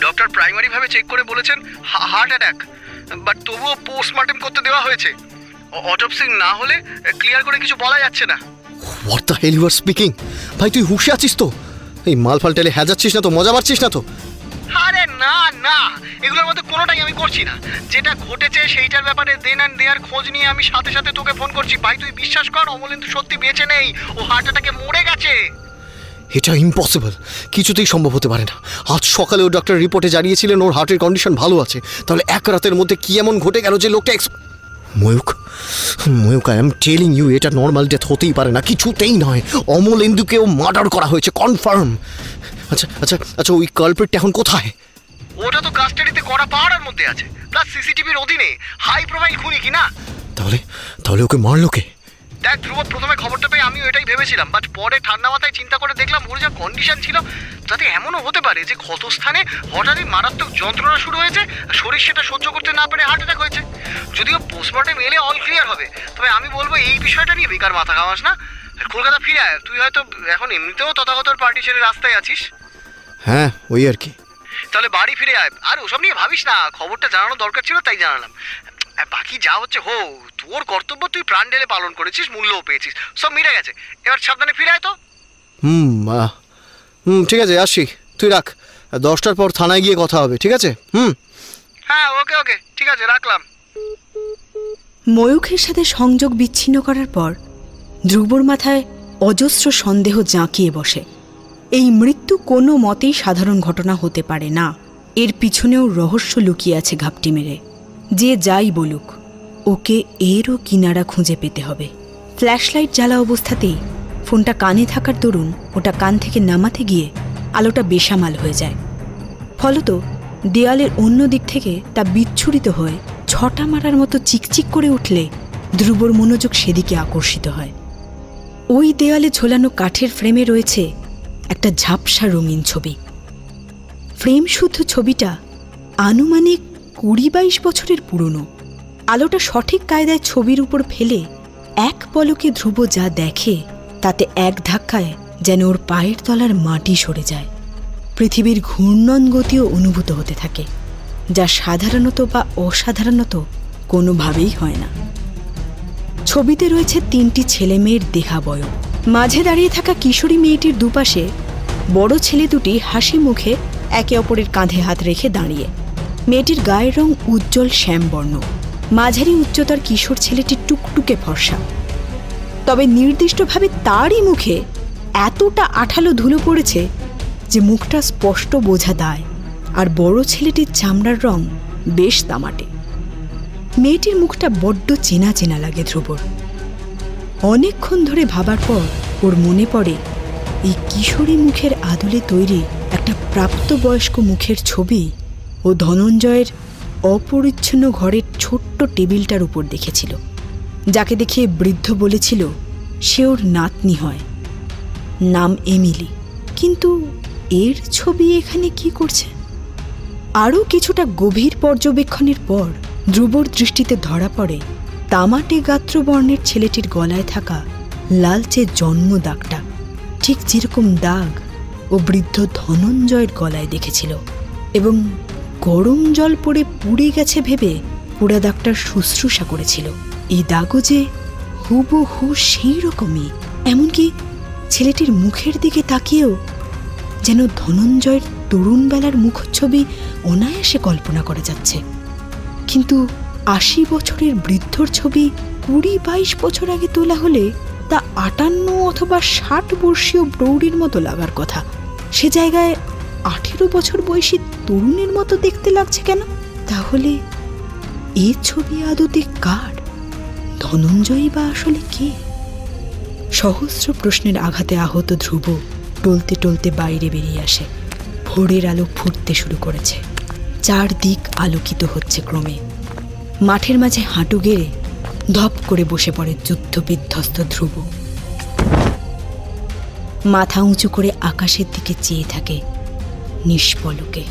ডক্টর প্রাইমারি ভাবে চেক করে বলেছেন হার্ট অ্যাটাক, বাট তবুও পোস্টমর্টেম করতে দেওয়া হয়েছে। অটোপসি না হলে ক্লিয়ার করে কিছু বলা যাচ্ছে না। What the hell you are speaking? ভাই তুই হুঁশে আছিস তো? এই মাল ফালটালে হ্যাজাচ্ছিস না তো? মজা মারছিস না তো? আরে না না, এগুলোর মধ্যে কোনোটাই আমি করছি না। যেটা ঘটেছে সেইটার ব্যাপারে দেন অ্যান্ড দেয়ার খোঁজ নিয়ে আমি সাথে সাথে তোকে ফোন করছি। ভাই তুই বিশ্বাস কর, অমলেন্দু সত্যি বেঁচে নেই, ও হার্ট অ্যাটাকে মরে গেছে। এটা ইম্পসিবল, কিছুতেই সম্ভব হতে পারে না। আজ সকালে ও ডক্টর রিপোর্টে জানিয়েছিলেন ওর হার্টের কন্ডিশন ভালো আছে। তাহলে এক রাতের মধ্যে কি এমন ঘটে গেল যে লোকটা Mayukh, I am telling you, এটা নর্মাল ডেথ হতেই পারে না, কিছুতেই নয়। অমলেন্দুকেও মার্ডার করা হয়েছে, কনফার্ম। আচ্ছা আচ্ছা আচ্ছা, ওই কালপ্রিটটা এখন কোথায়? ওটা তো কাস্টাডিতে করা পাহাড়ের মধ্যে আছে, প্লাস সিসিটিভির অধীনে। হাই প্রোফাইল খুনি কি না? তাহলে ওকে মারলো কে? দেখ ধ্রুব, প্রথমে খবরটা পেয়ে আমিও এটাই ভেবেছিলাম, বাট পরে ঠান্ডা মাথায় চিন্তা করে দেখলাম ওর যা কন্ডিশন ছিল, যাতে এমনও হতে পারে যে ক্ষতস্থানে হঠাৎই মারাত্মক যন্ত্রণা শুরু হয়েছে, শরীর সেটা সহ্য করতে না পেরে হার্ট অ্যাটাক হয়েছে। যদিও পোস্টমর্টেম এলে অল ক্লিয়ার হবে, তবে আমি বলবো এই বিষয়টা নিয়ে বেকার মাথা ঘামাস না। কলকাতা ফিরে আয়, তুই হয়তো এখন এমনিতেও তথাগত পার্টি ছেড়ে রাস্তায় আছিস। হ্যাঁ ওই আর কি। তাহলে বাড়ি ফিরে আয়, আর ওসব নিয়ে ভাবিস না। খবরটা জানানো দরকার ছিল তাই জানালাম। বাকি যা হচ্ছে হো, তোর কর্তব্য তুই প্রাণ ঢেলে পালন করেছিস, মূল্যও পেয়েছিস, সব মিটে গেছে। এবার সাবধানে ফিরে আয় তো। ঠিক আছে, আসছি, তুই রাখ। 10টার পর থানায় গিয়ে কথা হবে, ঠিক আছে? হ্যাঁ ওকে ওকে, ঠিক আছে, রাখলাম। ময়ূখের সাথে সংযোগ বিচ্ছিন্ন করার পর ধ্রুবর মাথায় অজস্র সন্দেহ জাঁকিয়ে বসে। এই মৃত্যু কোনো মতেই সাধারণ ঘটনা হতে পারে না, এর পিছনেও রহস্য লুকিয়ে আছে ঘাপটি মেরে। যে যাই বলুক, ওকে এরও কিনারা খুঁজে পেতে হবে। ফ্ল্যাশলাইট জ্বালা অবস্থাতেই ফোনটা কানে থাকার দরুন ওটা কান থেকে নামাতে গিয়ে আলোটা বেসামাল হয়ে যায়। ফলত দেয়ালের অন্য দিক থেকে তা বিচ্ছুরিত হয়ে ছটা মারার মতো চিকচিক করে উঠলে ধ্রুবর মনোযোগ সেদিকে আকর্ষিত হয়। ওই দেয়ালে ঝোলানো কাঠের ফ্রেমে রয়েছে একটা ঝাপসা রঙিন ছবি। ফ্রেম শুদ্ধ ছবিটা আনুমানিক 20-22 বছরের পুরনো। আলোটা সঠিক কায়দায় ছবির উপর ফেলে এক পলকে ধ্রুব যা দেখে তাতে এক ধাক্কায় যেন ওর পায়ের তলার মাটি সরে যায়। পৃথিবীর ঘূর্ণন গতিও অনুভূত হতে থাকে, যা সাধারণত বা অসাধারণত কোনোভাবেই হয় না। ছবিতে রয়েছে 3টি ছেলে মেয়ের দেহাবয়ব। মাঝে দাঁড়িয়ে থাকা কিশোরী মেয়েটির দুপাশে বড় ছেলে দুটি হাসি মুখে একে অপরের কাঁধে হাত রেখে দাঁড়িয়ে। মেয়েটির গায়ের রং উজ্জ্বল শ্যামবর্ণ। মাঝারি উচ্চতার কিশোর ছেলেটি টুকটুকে ফর্সা, তবে নির্দিষ্টভাবে তারই মুখে এতটা আঠালো ধুলো পড়েছে যে মুখটা স্পষ্ট বোঝা দায়। আর বড় ছেলেটির চামড়ার রং বেশ তামাটে। মেয়েটির মুখটা বড্ড চেনা চেনা লাগে ধ্রুবর। অনেকক্ষণ ধরে ভাবার পর ওর মনে পড়ে এই কিশোরী মুখের আদলে তৈরি একটা প্রাপ্তবয়স্ক মুখের ছবি ও ধনঞ্জয়ের অপরিচ্ছন্ন ঘরের ছোট্ট টেবিলটার উপর দেখেছিল। যাকে দেখিয়ে বৃদ্ধ বলেছিল সে ওর নাতনি হয়, নাম এমিলি। কিন্তু এর ছবি এখানে কি করছে? আরও কিছুটা গভীর পর্যবেক্ষণের পর ধ্রুবর দৃষ্টিতে ধরা পড়ে তামাটে গাত্রবর্ণের ছেলেটির গলায় থাকা লালচে জন্ম দাগটা, ঠিক যেরকম দাগ ও বৃদ্ধ ধনঞ্জয়ের গলায় দেখেছিল, এবং গরম জল পড়ে পুড়ে গেছে ভেবে পোড়া দাগটার শুশ্রূষা করেছিল। এই দাগও যে হুবহু সেই রকমই, এমনকি ছেলেটির মুখের দিকে তাকিয়েও যেন ধনঞ্জয়ের তরুণ বেলার মুখচ্ছবি অনায়াসে কল্পনা করা যাচ্ছে। কিন্তু ৮০ বছরের বৃদ্ধর ছবি ২০-২২ বছর আগে তোলা হলে তা ৫৮ অথবা ৬০ বর্ষীয় প্রৌঢ়ীর মতো লাগার কথা। সে জায়গায় ১৮ বছর বয়সী তরুণের মতো দেখতে লাগছে কেন? তাহলে এ ছবি আদতে কার? ধনঞ্জয়ই বা আসলে কে? সহস্র প্রশ্নের আঘাতে আহত ধ্রুব টলতে টলতে বাইরে বেরিয়ে আসে। ভোরের আলো ফুটতে শুরু করেছে, চারদিক আলোকিত হচ্ছে ক্রমে। মাঠের মাঝে হাঁটু গেড়ে ধপ করে বসে পড়ে যুদ্ধ বিধ্বস্ত ধ্রুব। মাথা উঁচু করে আকাশের দিকে চেয়ে থাকে নিষ্পলকে।